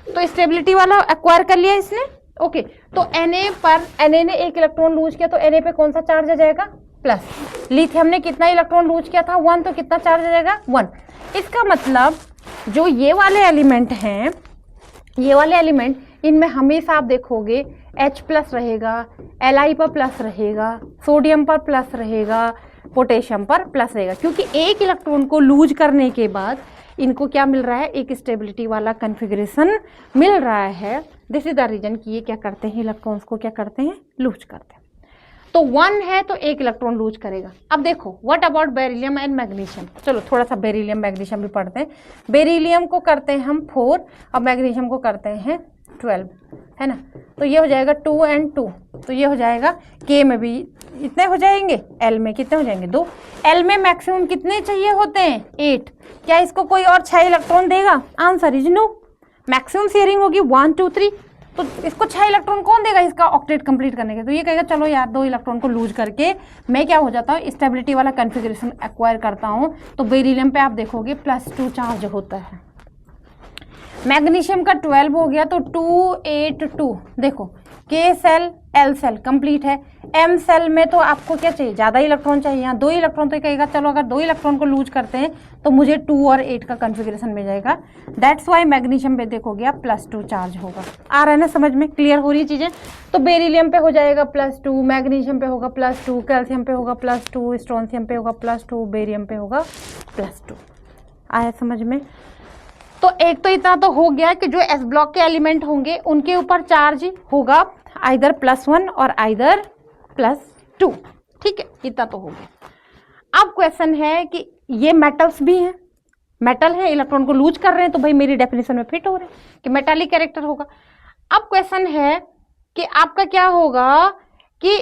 तो स्टेबिलिटी वाला एक्वायर कर लिया इसने, ओके। तो Na पर Na ने 1 इलेक्ट्रॉन लूज किया, तो Na पे कौन सा चार्ज आ जाएगा, प्लस। लिथियम ने कितना इलेक्ट्रॉन लूज किया था, 1, तो कितना चार्ज आ जाएगा, 1। इसका मतलब जो ये वाले एलिमेंट हैं, ये वाले एलिमेंट, इनमें हमेशा आप देखोगे H प्लस रहेगा, Li पर प्लस रहेगा, सोडियम पर प्लस रहेगा, पोटेशियम पर प्लस रहेगा, क्योंकि 1 इलेक्ट्रॉन को लूज करने के बाद इनको क्या मिल रहा है, एक स्टेबिलिटी वाला कॉन्फ़िगरेशन मिल रहा है। दिस इज द रीजन कि ये क्या करते हैं, इलेक्ट्रॉन्स को क्या करते हैं, लूज करते हैं। तो 1 है तो 1 इलेक्ट्रॉन लूज करेगा। अब देखो what about beryllium and magnesium, चलो थोड़ा सा बेरिलियम मैग्नीशियम भी पढ़ते हैं। बेरिलियम को करते हैं हम 4 और मैग्नीशियम को करते हैं 12, है ना। तो ये हो जाएगा 2 और 2, तो ये हो जाएगा के में भी इतने हो जाएंगे, एल में कितने हो जाएंगे, 2। एल में मैक्सिमम कितने चाहिए होते हैं, 8। क्या इसको कोई और 6 इलेक्ट्रॉन देगा, answer is no. Maximum sharing होगी 1 2 3, तो इसको 6 इलेक्ट्रॉन कौन देगा इसका ऑक्टेट कंप्लीट करने के। तो ये कहेगा चलो यार 2 इलेक्ट्रॉन को लूज करके मैं क्या हो जाता हूँ, स्टेबिलिटी वाला कॉन्फ़िगरेशन एक्वायर करता हूँ। तो बेरिलियम पे आप देखोगे +2 चार्ज होता है। मैग्नीशियम का 12 हो गया, तो 282। देखो के सेल एल सेल कंप्लीट है, एम सेल में तो आपको क्या चाहिए, ज़्यादा इलेक्ट्रॉन चाहिए। यहाँ 2 इलेक्ट्रॉन, तो कहेगा चलो अगर 2 इलेक्ट्रॉन को लूज करते हैं तो मुझे 2 और 8 का कॉन्फ़िगरेशन मिल जाएगा। दैट्स वाई मैग्नीशियम पे देखोगे आप +2 चार्ज होगा। आ रहा है ना समझ में, क्लियर हो रही चीज़ें। तो बेरिलियम पे हो जाएगा +2, मैग्नीशियम पे होगा +2, कैल्शियम पे होगा +2, स्ट्रोंशियम पे होगा +2, बेरियम पे होगा +2। आया समझ में। तो एक तो इतना तो हो गया कि जो एस ब्लॉक के एलिमेंट होंगे उनके ऊपर चार्ज होगा आइदर +1 और आइदर +2, ठीक है, इतना तो हो गया। अब क्वेश्चन है कि ये मेटल्स भी हैं, मेटल है, इलेक्ट्रॉन को लूज कर रहे हैं, तो भाई मेरी डेफिनेशन में फिट हो रहे हैं कि मेटालिक कैरेक्टर होगा। अब क्वेश्चन है कि आपका क्या होगा कि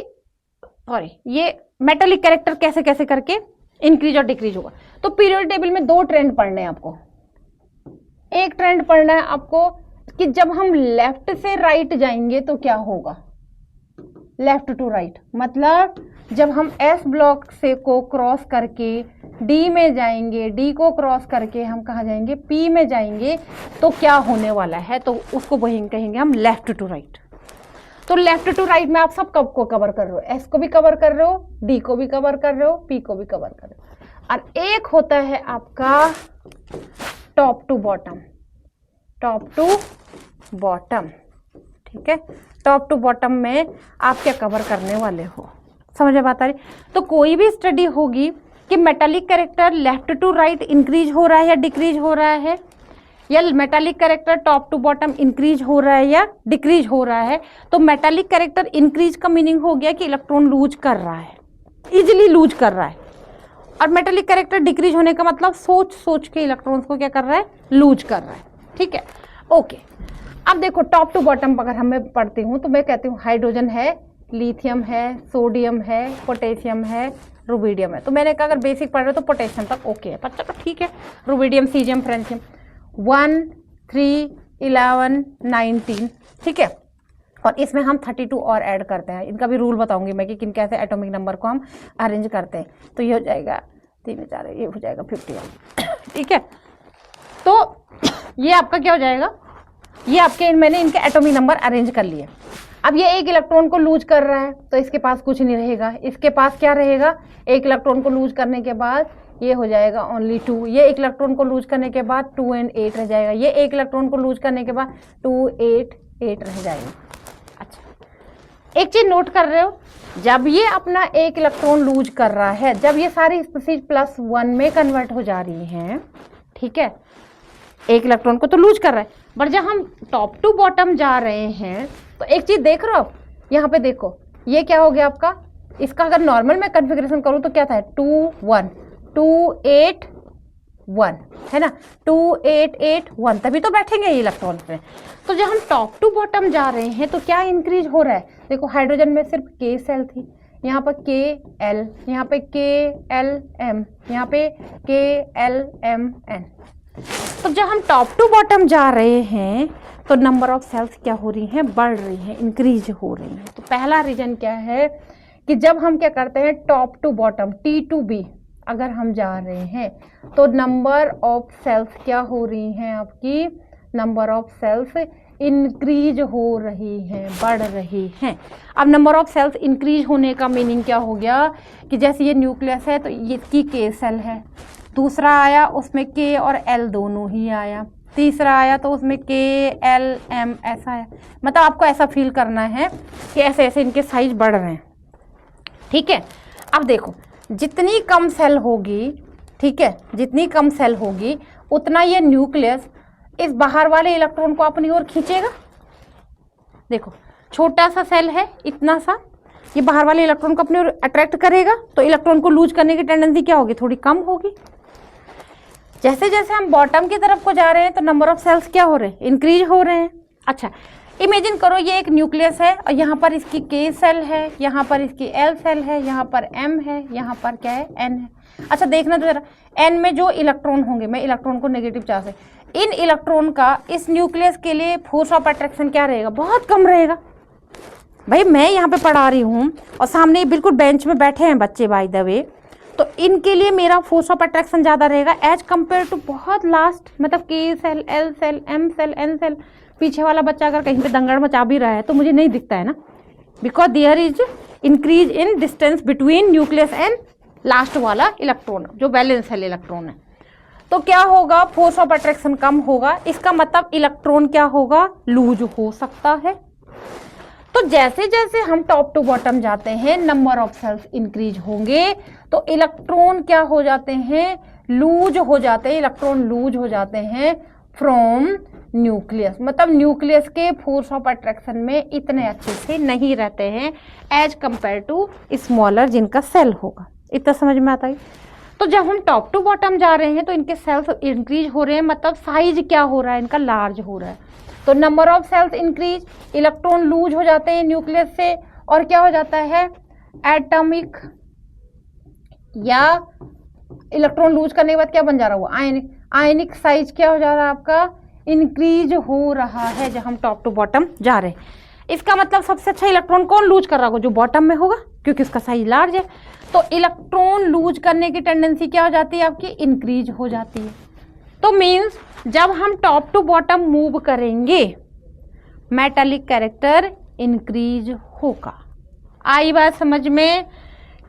सॉरी, ये मेटालिक कैरेक्टर कैसे कैसे करके इंक्रीज और डिक्रीज होगा। तो पीरियोडिक टेबल में दो ट्रेंड पढ़ने हैं आपको। एक ट्रेंड पढ़ना है आपको कि जब हम लेफ्ट से राइट जाएंगे तो क्या होगा, लेफ्ट टू राइट, मतलब जब हम एस ब्लॉक से को क्रॉस करके डी में जाएंगे, डी को क्रॉस करके हम कहाँ जाएंगे, पी में जाएंगे, तो क्या होने वाला है, तो उसको वही कहेंगे हम लेफ्ट टू राइट। तो लेफ्ट टू राइट में आप सब कब को कवर कर रहे हो, एस को भी कवर कर रहे हो, डी को भी कवर कर रहे हो, पी को भी कवर कर रहे हो। और एक होता है आपका top to bottom, top to bottom, ठीक है। टॉप टू बॉटम में आप क्या कवर करने वाले हो, समझ में बात आ रही। तो कोई भी स्टडी होगी कि metallic character left to right increase हो रहा है या डिक्रीज हो रहा है, या metallic character top to bottom increase हो रहा है या डिक्रीज हो रहा है, तो मेटालिक कैरेक्टर इंक्रीज का मीनिंग हो गया कि इलेक्ट्रॉन लूज कर रहा है, इजिली लूज कर रहा है। और मेटालिक कैरेक्टर डिक्रीज होने का मतलब सोच सोच के इलेक्ट्रॉन्स को क्या कर रहा है, लूज कर रहा है, ठीक है। ओके, अब देखो टॉप टू बॉटम अगर हमें पढ़ती हूँ तो मैं कहती हूँ हाइड्रोजन है, लिथियम है, सोडियम है, पोटेशियम है, रुबिडियम है। तो मैंने कहा अगर बेसिक पढ़ रहे हो तो पोटेशियम तक ओके है, पर चलो ठीक है। रुबिडियम, सीजियम, फ्रेंशियम 1, 3, 11, 19, ठीक है। और इसमें हम 32 और ऐड करते हैं। इनका भी रूल बताऊंगी मैं कि किन कैसे एटॉमिक नंबर को हम अरेंज करते हैं। तो ये हो जाएगा 3 4, ये हो जाएगा 51, ठीक है। तो ये आपका क्या हो जाएगा, ये आपके मैंने इनके एटॉमिक नंबर अरेंज कर लिए। अब ये एक इलेक्ट्रॉन को लूज कर रहा है तो इसके पास कुछ नहीं रहेगा, इसके पास क्या रहेगा, एक इलेक्ट्रॉन को लूज करने के बाद ये हो जाएगा ओनली 2, ये एक इलेक्ट्रॉन को लूज करने के बाद 2 और 8 रह जाएगा, ये एक इलेक्ट्रॉन को लूज करने के बाद 2, 8, 8 रह जाएगा। अच्छा, एक चीज नोट कर रहे हो, जब ये अपना एक इलेक्ट्रॉन लूज कर रहा है, जब ये सारी स्पीसीज +1 में कन्वर्ट हो जा रही हैं, ठीक है, एक इलेक्ट्रॉन को तो लूज कर रहा है, बट जब हम टॉप टू बॉटम जा रहे हैं तो एक चीज देख रहे हो, यहाँ पे देखो ये क्या हो गया आपका, इसका अगर नॉर्मल मैं कन्फिग्रेशन करूँ तो क्या था, 2, 1, 2, 8, 1, है ना, 2, 8, 8, 1, तभी तो बैठेंगे ये इलेक्ट्रॉन पे। तो जब हम टॉप टू बॉटम जा रहे हैं तो क्या इंक्रीज हो रहा है, देखो हाइड्रोजन में सिर्फ K सेल थी, यहाँ पर KL, यहाँ पे KLM, यहाँ पे KLMN। तो जब हम टॉप टू बॉटम जा रहे हैं तो नंबर ऑफ सेल्स क्या हो रही हैं, बढ़ रही हैं, इंक्रीज हो रही हैं। तो पहला रीजन क्या है कि जब हम क्या करते हैं top to bottom T to B अगर हम जा रहे हैं तो नंबर ऑफ सेल्स क्या हो रही हैं, आपकी नंबर ऑफ सेल्स इंक्रीज हो रही हैं, बढ़ रही हैं। अब नंबर ऑफ सेल्स इंक्रीज होने का मीनिंग क्या हो गया कि जैसे ये न्यूक्लियस है तो ये की K सेल है, दूसरा आया उसमें K और L दोनों ही आया, तीसरा आया तो उसमें K, L, M ऐसा है। मतलब आपको ऐसा फील करना है कि ऐसे ऐसे इनके साइज बढ़ रहे हैं, ठीक है। अब देखो जितनी कम सेल होगी, ठीक है, जितनी कम सेल होगी उतना ये न्यूक्लियस इस बाहर वाले इलेक्ट्रॉन को अपनी ओर खींचेगा। देखो छोटा सा सेल है इतना सा, ये बाहर वाले इलेक्ट्रॉन को अपनी ओर अट्रैक्ट करेगा तो इलेक्ट्रॉन को लूज करने की टेंडेंसी क्या होगी, थोड़ी कम होगी। जैसे जैसे हम बॉटम की तरफ को जा रहे हैं तो नंबर ऑफ सेल्स क्या हो रहे हैं, इंक्रीज हो रहे हैं। अच्छा इमेजिन करो ये एक न्यूक्लियस है और यहाँ पर इसकी K सेल है, यहाँ पर इसकी L सेल है, यहाँ पर M है, यहाँ पर क्या है, N है। अच्छा देखना तो जरा N में जो इलेक्ट्रॉन होंगे, मैं इलेक्ट्रॉन को नेगेटिव चार्ज है, इन इलेक्ट्रॉन का इस न्यूक्लियस के लिए फोर्स ऑफ अट्रैक्शन क्या रहेगा, बहुत कम रहेगा। भाई मैं यहाँ पे पढ़ा रही हूँ और सामने बिल्कुल बेंच में बैठे हैं बच्चे बाय द वे, तो इनके लिए मेरा फोर्स ऑफ अट्रैक्शन ज़्यादा रहेगा एज कम्पेयर टू बहुत लास्ट, मतलब K shell, L shell, M shell, N shell. पीछे वाला बच्चा अगर कहीं पे दंगड़ मचा भी रहा है तो मुझे नहीं दिखता है ना, because there is increase in distance between nucleus and last वाला इलेक्ट्रॉन जो वैलेंस सेल इलेक्ट्रॉन है। तो क्या होगा, फोर्स ऑफ अट्रैक्शन कम होगा, इसका मतलब इलेक्ट्रॉन क्या होगा, लूज हो सकता है। तो जैसे जैसे हम टॉप टू बॉटम जाते हैं नंबर ऑफ सेल्स इंक्रीज होंगे तो इलेक्ट्रॉन क्या हो जाते हैं, लूज हो जाते हैं, इलेक्ट्रॉन लूज हो जाते हैं फ्रॉम न्यूक्लियस। मतलब न्यूक्लियस के फोर्स ऑफ अट्रैक्शन में इतने अच्छे से नहीं रहते हैं एज कंपेयर टू स्मॉलर जिनका सेल होगा। इतना समझ में आता है। तो जब हम टॉप टू बॉटम जा रहे हैं तो इनके सेल्स इंक्रीज हो रहे हैं, मतलब साइज क्या हो रहा है, इनका लार्ज हो रहा है। तो number of shells increase, electron loose हो जाते हैं न्यूक्लियस से, और क्या हो जाता है, एटॉमिक या इलेक्ट्रॉन लूज करने के बाद क्या बन जा रहा है वो आयनिक, आयनिक साइज क्या हो जा रहा है आपका, इंक्रीज हो रहा है जब हम टॉप टू बॉटम जा रहे हैं। इसका मतलब सबसे अच्छा इलेक्ट्रॉन कौन लूज कर रहा होगा, जो बॉटम में होगा, क्योंकि उसका साइज लार्ज है। तो इलेक्ट्रॉन लूज करने की टेंडेंसी क्या हो जाती है आपकी, इंक्रीज हो जाती है। तो मीन्स जब हम टॉप टू बॉटम मूव करेंगे मेटालिक कैरेक्टर इंक्रीज होगा। आई बात समझ में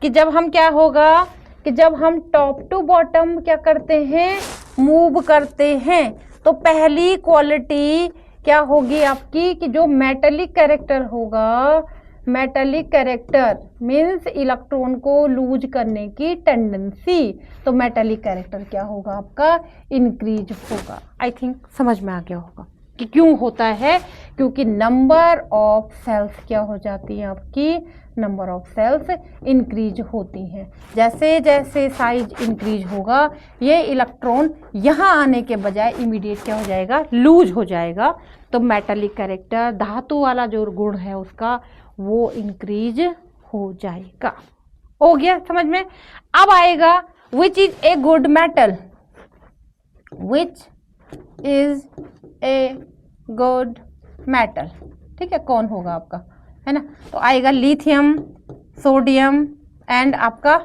कि जब हम क्या होगा कि जब हम टॉप टू बॉटम क्या करते हैं, मूव करते हैं, तो पहली क्वालिटी क्या होगी आपकी कि जो मेटालिक कैरेक्टर होगा, मेटालिक कैरेक्टर मीन्स इलेक्ट्रॉन को लूज करने की टेंडेंसी, तो मेटालिक कैरेक्टर क्या होगा आपका, इंक्रीज होगा। आई थिंक समझ में आ गया होगा कि क्यों होता है, क्योंकि नंबर ऑफ सेल्स क्या हो जाती है आपकी, नंबर ऑफ सेल्स इंक्रीज होती हैं। जैसे जैसे साइज इंक्रीज होगा ये इलेक्ट्रॉन यहाँ आने के बजाय इमीडिएट क्या हो जाएगा, लूज हो जाएगा। तो मेटालिक कैरेक्टर धातु वाला जो गुण है उसका वो इंक्रीज हो जाएगा। हो गया समझ में। अब आएगा which is a good metal, which is a good metal, ठीक है, कौन होगा आपका, है ना। तो आएगा लिथियम, सोडियम एंड आपका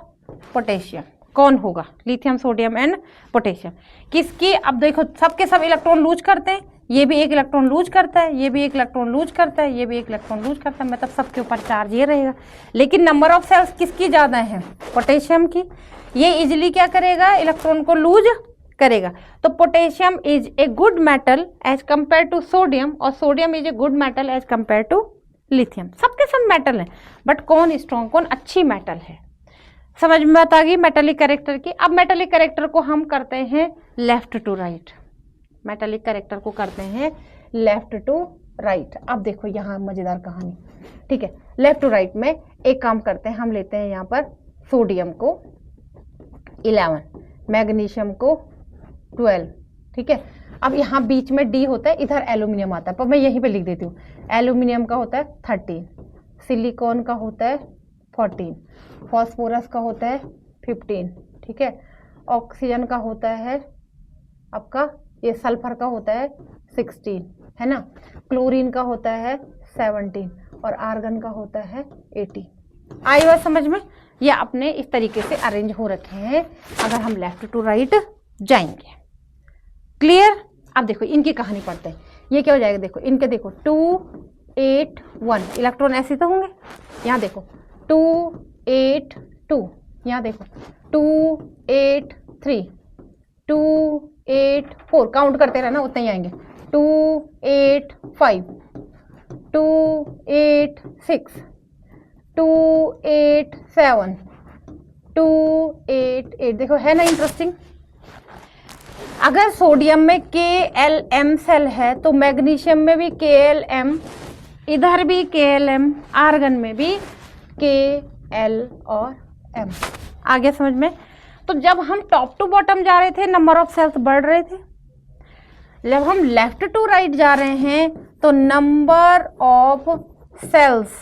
पोटेशियम। कौन होगा, लिथियम, सोडियम एंड पोटेशियम। किसकी, अब देखो सबके सब इलेक्ट्रॉन लूज करते हैं, ये भी एक इलेक्ट्रॉन लूज करता है, ये भी एक इलेक्ट्रॉन लूज करता है, ये भी एक इलेक्ट्रॉन लूज करता है, मतलब सबके ऊपर चार्ज ये रहेगा। लेकिन नंबर ऑफ सेल्स किसकी ज़्यादा है, पोटेशियम की। ये इजिली क्या करेगा, इलेक्ट्रॉन को लूज करेगा। तो potassium is a good metal as compare to sodium, और sodium is a good metal as compare to lithium. सबके सब मेटल है, बट कौन स्ट्रॉन्ग, कौन अच्छी मेटल है। समझ में बात आ गई मेटालिक कैरेक्टर की। अब मेटालिक कैरेक्टर को हम करते हैं left to right, metallic character को करते हैं लेफ्ट टू राइट। अब देखो यहाँ मजेदार कहानी, ठीक है। लेफ्ट टू राइट में एक काम करते हैं, हम लेते हैं यहाँ पर सोडियम को 11, मैग्नीशियम को 12, ठीक है। अब यहाँ बीच में डी होता है, इधर एल्यूमिनियम आता है, पर मैं यहीं पे लिख देती हूँ। एल्यूमिनियम का होता है 13, सिलिकॉन का होता है 14, फॉस्फोरस का होता है 15, ठीक है। ऑक्सीजन का होता है आपका, ये सल्फर का होता है 16, है ना। क्लोरीन का होता है 17 और आर्गन का होता है 18। आई बात समझ में। ये अपने इस तरीके से अरेंज हो रखे हैं अगर हम लेफ्ट टू राइट जाएंगे। क्लियर। अब देखो इनकी कहानी पढ़ते हैं। ये क्या हो जाएगा, देखो इनके, देखो 2 8 1 इलेक्ट्रॉन ऐसे तो होंगे। यहाँ देखो 2 8 2, यहाँ देखो 2 8 3, 2 8 4, काउंट करते रहना उतने ही आएंगे। 2 8 5, 2 8 6, 2 8 7, 2 8 8। देखो है ना इंटरेस्टिंग। अगर सोडियम में KLM सेल है तो मैग्नीशियम में भी KLM, इधर भी KLM, आर्गन में भी KL और M। आ गया समझ में। तो जब हम टॉप टू बॉटम जा रहे थे नंबर ऑफ सेल्स बढ़ रहे थे, जब हम लेफ्ट टू राइट जा रहे हैं तो नंबर ऑफ सेल्स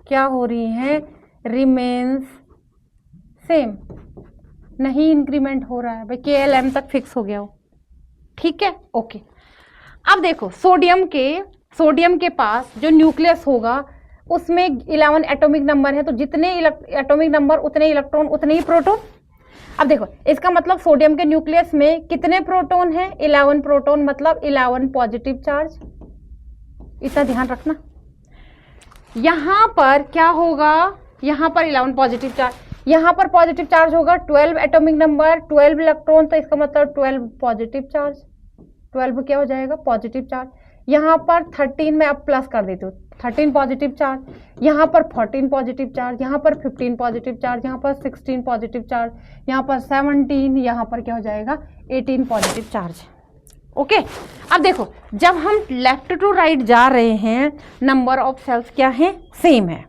क्या हो रही हैं, रिमेन्स सेम, नहीं इंक्रीमेंट हो रहा है भाई। KLM तक फिक्स हो गया हो, ठीक है, ओके। अब देखो सोडियम के पास जो न्यूक्लियस होगा उसमें 11 एटॉमिक नंबर है, तो जितने एटॉमिक नंबर उतने इलेक्ट्रॉन उतने ही प्रोटॉन। अब देखो इसका मतलब सोडियम के न्यूक्लियस में कितने प्रोटॉन हैं, 11 प्रोटॉन, मतलब 11 पॉजिटिव चार्ज। इतना ध्यान रखना। यहाँ पर क्या होगा, यहाँ पर 11 पॉजिटिव चार्ज, यहाँ पर पॉजिटिव चार्ज होगा 12 एटॉमिक नंबर, 12 इलेक्ट्रॉन, तो इसका मतलब 12 पॉजिटिव चार्ज, 12 क्या हो जाएगा, पॉजिटिव चार्ज। यहाँ पर 13 में अब प्लस कर देती हूँ, 13 पॉजिटिव चार्ज, यहाँ पर 14 पॉजिटिव चार्ज, यहाँ पर 15 पॉजिटिव चार्ज, यहाँ पर 16 पॉजिटिव चार्ज, यहाँ पर 17, यहाँ पर क्या हो जाएगा 18 पॉजिटिव चार्ज। ओके। अब देखो जब हम लेफ्ट टू राइट जा रहे हैं नंबर ऑफ सेल्स क्या है, सेम है।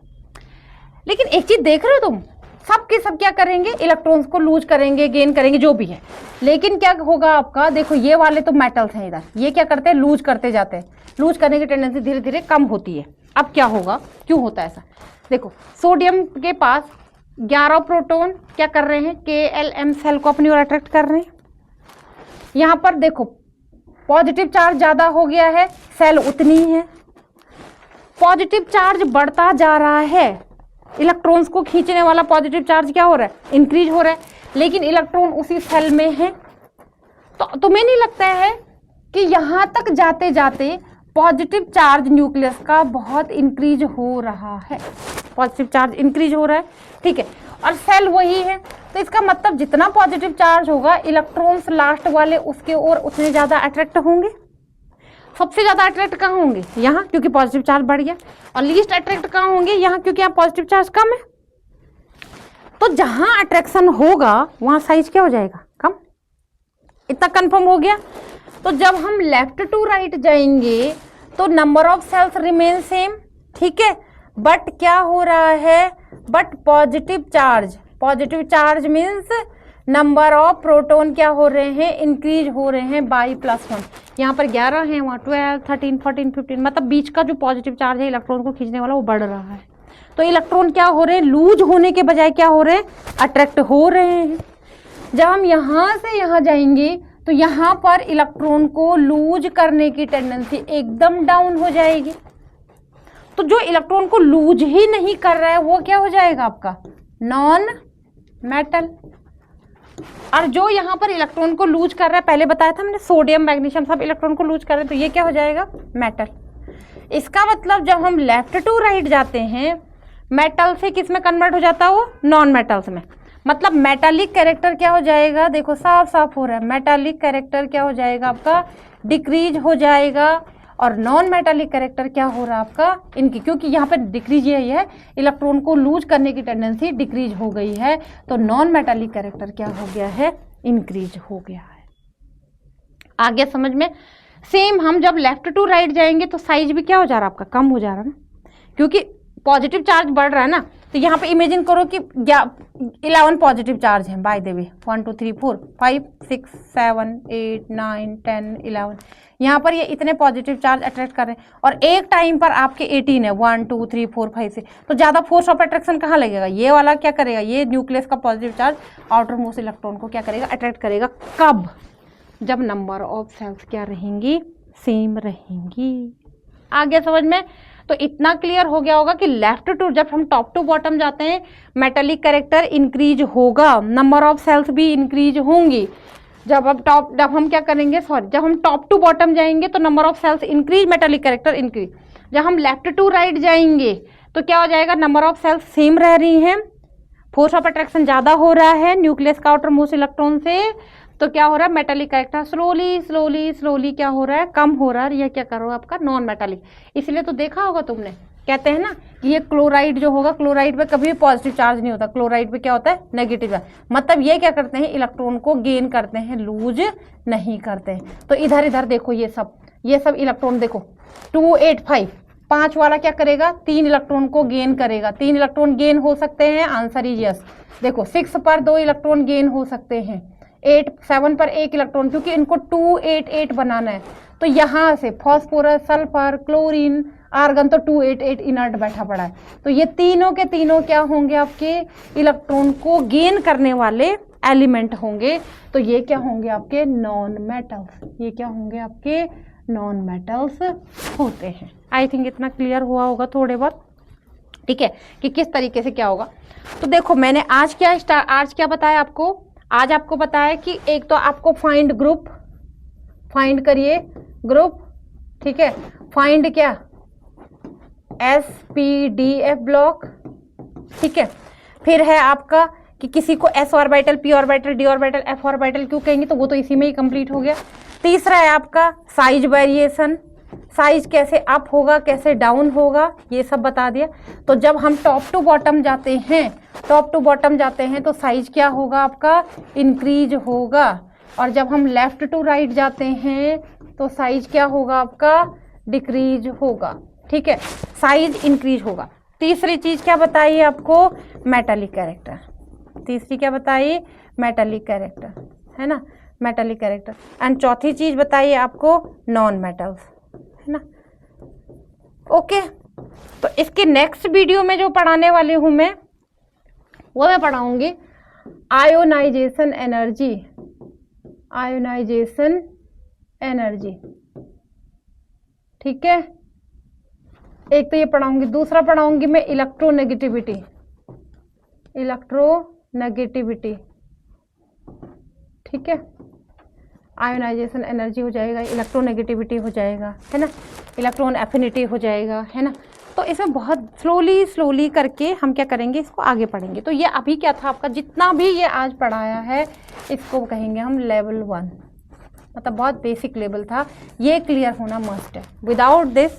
लेकिन एक चीज देख रहे हो तुम, सब के सब क्या करेंगे, इलेक्ट्रॉन्स को लूज करेंगे, गेन करेंगे, जो भी है। लेकिन क्या होगा आपका, देखो ये वाले तो मेटल्स हैं इधर, ये क्या करते हैं, लूज करते जाते हैं। लूज करने की टेंडेंसी धीरे धीरे कम होती है, अब क्या होगा, क्यों होता है ऐसा, देखो सोडियम के पास 11 प्रोटॉन क्या कर रहे हैं, KLM सेल को अपनी ओर अट्रैक्ट कर रहे हैं। यहां पर देखो पॉजिटिव चार्ज ज्यादा हो गया है, सेल उतनी ही है, पॉजिटिव चार्ज बढ़ता जा रहा है, इलेक्ट्रॉन्स को खींचने वाला पॉजिटिव चार्ज क्या हो रहा है, इंक्रीज हो रहा है, लेकिन इलेक्ट्रॉन उसी सेल में है। तो तुम्हें नहीं लगता है कि यहां तक जाते जाते पॉजिटिव चार्ज न्यूक्लियस का बहुत इंक्रीज हो रहा है, पॉजिटिव चार्ज इंक्रीज हो रहा है, ठीक है, और सेल वही है। तो इसका मतलब जितना पॉजिटिव चार्ज होगा इलेक्ट्रॉन्स लास्ट वाले उसके ओर उतने ज्यादा अट्रैक्ट होंगे। सबसे ज्यादा अट्रैक्ट कहाँ होंगे, यहाँ, क्योंकि पॉजिटिव चार्ज बढ़ गया, और लीस्ट अट्रैक्ट कहाँ होंगे, यहाँ, क्योंकि यहाँ पॉजिटिव चार्ज कम है। तो जहां अट्रैक्शन होगा वहां साइज क्या हो जाएगा, कम। इतना कंफर्म हो गया। तो जब हम लेफ्ट टू राइट जाएंगे तो number of shells remain same, ठीक है, बट क्या हो रहा है, but positive charge means number of proton क्या हो रहे हैं, इंक्रीज हो रहे हैं बाई +1। यहाँ पर 11 है, वहाँ 12, 13, 14, 15, मतलब बीच का जो पॉजिटिव चार्ज है इलेक्ट्रॉन को खींचने वाला वो बढ़ रहा है। तो इलेक्ट्रॉन क्या हो रहे हैं, लूज होने के बजाय क्या हो रहे हैं, अट्रैक्ट हो रहे हैं। जब हम यहाँ से यहाँ जाएंगे तो यहाँ पर इलेक्ट्रॉन को लूज करने की टेंडेंसी एकदम डाउन हो जाएगी। तो जो इलेक्ट्रॉन को लूज ही नहीं कर रहा है वो क्या हो जाएगा आपका, नॉन मेटल। और जो यहाँ पर इलेक्ट्रॉन को लूज कर रहा है, पहले बताया था मैंने, सोडियम मैग्नीशियम सब इलेक्ट्रॉन को लूज कर रहे हैं, तो ये क्या हो जाएगा, मेटल। इसका मतलब जब हम लेफ्ट टू राइट जाते हैं मेटल से किस में कन्वर्ट हो जाता है, वो नॉन मेटल्स में। मतलब मेटालिक कैरेक्टर क्या हो जाएगा, देखो साफ साफ हो रहा है, मेटालिक कैरेक्टर क्या हो जाएगा आपका, डिक्रीज हो जाएगा, और नॉन मेटालिक कैरेक्टर क्या हो रहा है आपका, इनकी, क्योंकि यहाँ पे डिक्रीज ये है, इलेक्ट्रॉन को लूज करने की टेंडेंसी डिक्रीज हो गई है, तो नॉन मेटालिक कैरेक्टर क्या हो गया है, इंक्रीज हो गया है। आगे समझ में। सेम हम जब लेफ्ट टू राइट जाएंगे तो साइज भी क्या हो जा रहा है आपका, कम हो जा रहा है ना, क्योंकि पॉजिटिव चार्ज बढ़ रहा है ना। तो यहाँ पे इमेजिन करो कि 11 पॉजिटिव चार्ज हैं बाय द वे, 1 2 3 4 5 6 7 8 9 10 11, यहाँ पर ये इतने पॉजिटिव चार्ज अट्रैक्ट कर रहे हैं, और एक टाइम पर आपके 18 है, 1 2 3 4 5 6, तो ज़्यादा फोर्स ऑफ अट्रैक्शन कहाँ लगेगा, ये वाला क्या करेगा, ये न्यूक्लियस का positive charge outer most electron को क्या करेगा, अट्रैक्ट करेगा। कब, जब नंबर ऑफ सेल्स क्या रहेंगी, सेम रहेंगी। आगे समझ में। तो इतना क्लियर हो गया होगा कि लेफ्ट टू, जब हम टॉप टू बॉटम जाते हैं मेटालिक कैरेक्टर इंक्रीज होगा, नंबर ऑफ सेल्स भी इंक्रीज होंगी। जब हम क्या करेंगे, जब हम टॉप टू बॉटम जाएंगे तो number of shells increase, metallic character increase. जब हम लेफ्ट टू राइट जाएंगे तो क्या हो जाएगा, नंबर ऑफ सेल्स सेम रह रही हैं, फोर्स ऑफ अट्रैक्शन ज्यादा हो रहा है न्यूक्लियस का आउटर मोस्ट इलेक्ट्रॉन से, तो क्या हो रहा है, मेटालिक कैरेक्टर स्लोली क्या हो रहा है, कम हो रहा है। यह क्या कर रहा है आपका, नॉन मेटालिक। इसलिए तो देखा होगा तुमने, कहते हैं ना कि ये क्लोराइड जो होगा, क्लोराइड पे कभी भी पॉजिटिव चार्ज नहीं होता, क्लोराइड पे क्या होता है, नेगेटिव चार्ज। मतलब ये क्या करते हैं, इलेक्ट्रॉन को गेन करते हैं, लूज नहीं करते हैं। तो इधर इधर देखो, ये सब इलेक्ट्रॉन देखो, 2 8 5, 5 वाला क्या करेगा, 3 इलेक्ट्रॉन को गेन करेगा। 3 इलेक्ट्रॉन गेन हो सकते हैं, आंसर इज यस। देखो 6 पर 2 इलेक्ट्रॉन गेन हो सकते हैं, 7 पर 1 इलेक्ट्रॉन, क्योंकि इनको 2 8 8 बनाना है। तो यहाँ से फॉस्फोरस, सल्फर, क्लोरीन, आर्गन, तो 2 8 8 इनर्ट बैठा पड़ा है। तो ये तीनों के तीनों क्या होंगे, आपके इलेक्ट्रॉन को गेन करने वाले एलिमेंट होंगे। तो ये क्या होंगे आपके, नॉन मेटल्स। ये क्या होंगे आपके, नॉन मेटल्स होते हैं। आई थिंक इतना क्लियर हुआ होगा थोड़े बहुत, ठीक है, कि किस तरीके से क्या होगा। तो देखो मैंने आज क्या बताया आपको, आज आपको बताया कि एक तो आपको फाइंड ग्रुप, फाइंड करिए ग्रुप, ठीक है, फाइंड क्या, SPDF ब्लॉक, ठीक है। फिर है आपका कि किसी को s orbital, p orbital, d orbital, f orbital क्यों कहेंगे, तो वो तो इसी में ही कंप्लीट हो गया। तीसरा है आपका साइज वेरिएशन, साइज कैसे अप होगा कैसे डाउन होगा, ये सब बता दिया। तो जब हम टॉप टू बॉटम जाते हैं तो साइज क्या होगा आपका, इंक्रीज होगा। और जब हम लेफ्ट टू राइट जाते हैं तो साइज क्या होगा आपका, डिक्रीज होगा, ठीक है, साइज इंक्रीज होगा। तीसरी चीज क्या बताइए आपको, मेटालिक कैरेक्टर। तीसरी क्या बताइए, मेटालिक कैरेक्टर, है ना, मेटालिक कैरेक्टर। एंड चौथी चीज बताइए आपको, नॉन मेटल्स, है ना। ओके, तो इसके नेक्स्ट वीडियो में जो पढ़ाने वाली हूं मैं, वो मैं पढ़ाऊंगी आयोनाइजेशन एनर्जी, आयोनाइजेशन एनर्जी। ठीक है, एक तो ये पढ़ाऊंगी, दूसरा पढ़ाऊंगी मैं इलेक्ट्रोनेगेटिविटी, इलेक्ट्रोनेगेटिविटी। ठीक है, आयोनाइजेशन एनर्जी हो जाएगा, इलेक्ट्रोनेगेटिविटी हो जाएगा, है ना, इलेक्ट्रॉन एफिनिटी हो जाएगा, है ना। तो इसमें बहुत स्लोली करके हम क्या करेंगे, इसको आगे पढ़ेंगे। तो ये अभी क्या था आपका, जितना भी ये आज पढ़ाया है इसको कहेंगे हम लेवल 1, मतलब बहुत बेसिक लेवल था, ये क्लियर होना मस्ट है। Without this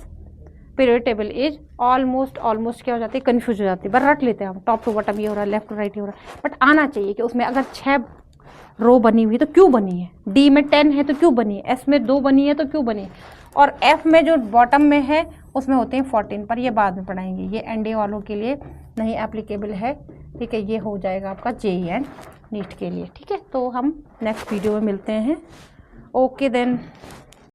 period table is almost क्या हो जाती है, कन्फ्यूज हो जाती है। पर रट लेते हैं हम, टॉप टू बॉटम ये हो रहा है, लेफ्ट टू राइट ये हो रहा है, बट आना चाहिए कि उसमें अगर 6 रो बनी हुई तो क्यों बनी है, डी में 10 है तो क्यों बनी है, एस में 2 बनी है तो क्यों बनी है, और एफ में जो बॉटम में है उसमें होते हैं 14, पर ये बाद में पढ़ाएंगे, ये एनडीए वालों के लिए नहीं एप्लीकेबल है। ठीक है, ये हो जाएगा आपका जेईई एंड नीट के लिए। ठीक है, तो हम नेक्स्ट वीडियो में मिलते हैं। Okay then.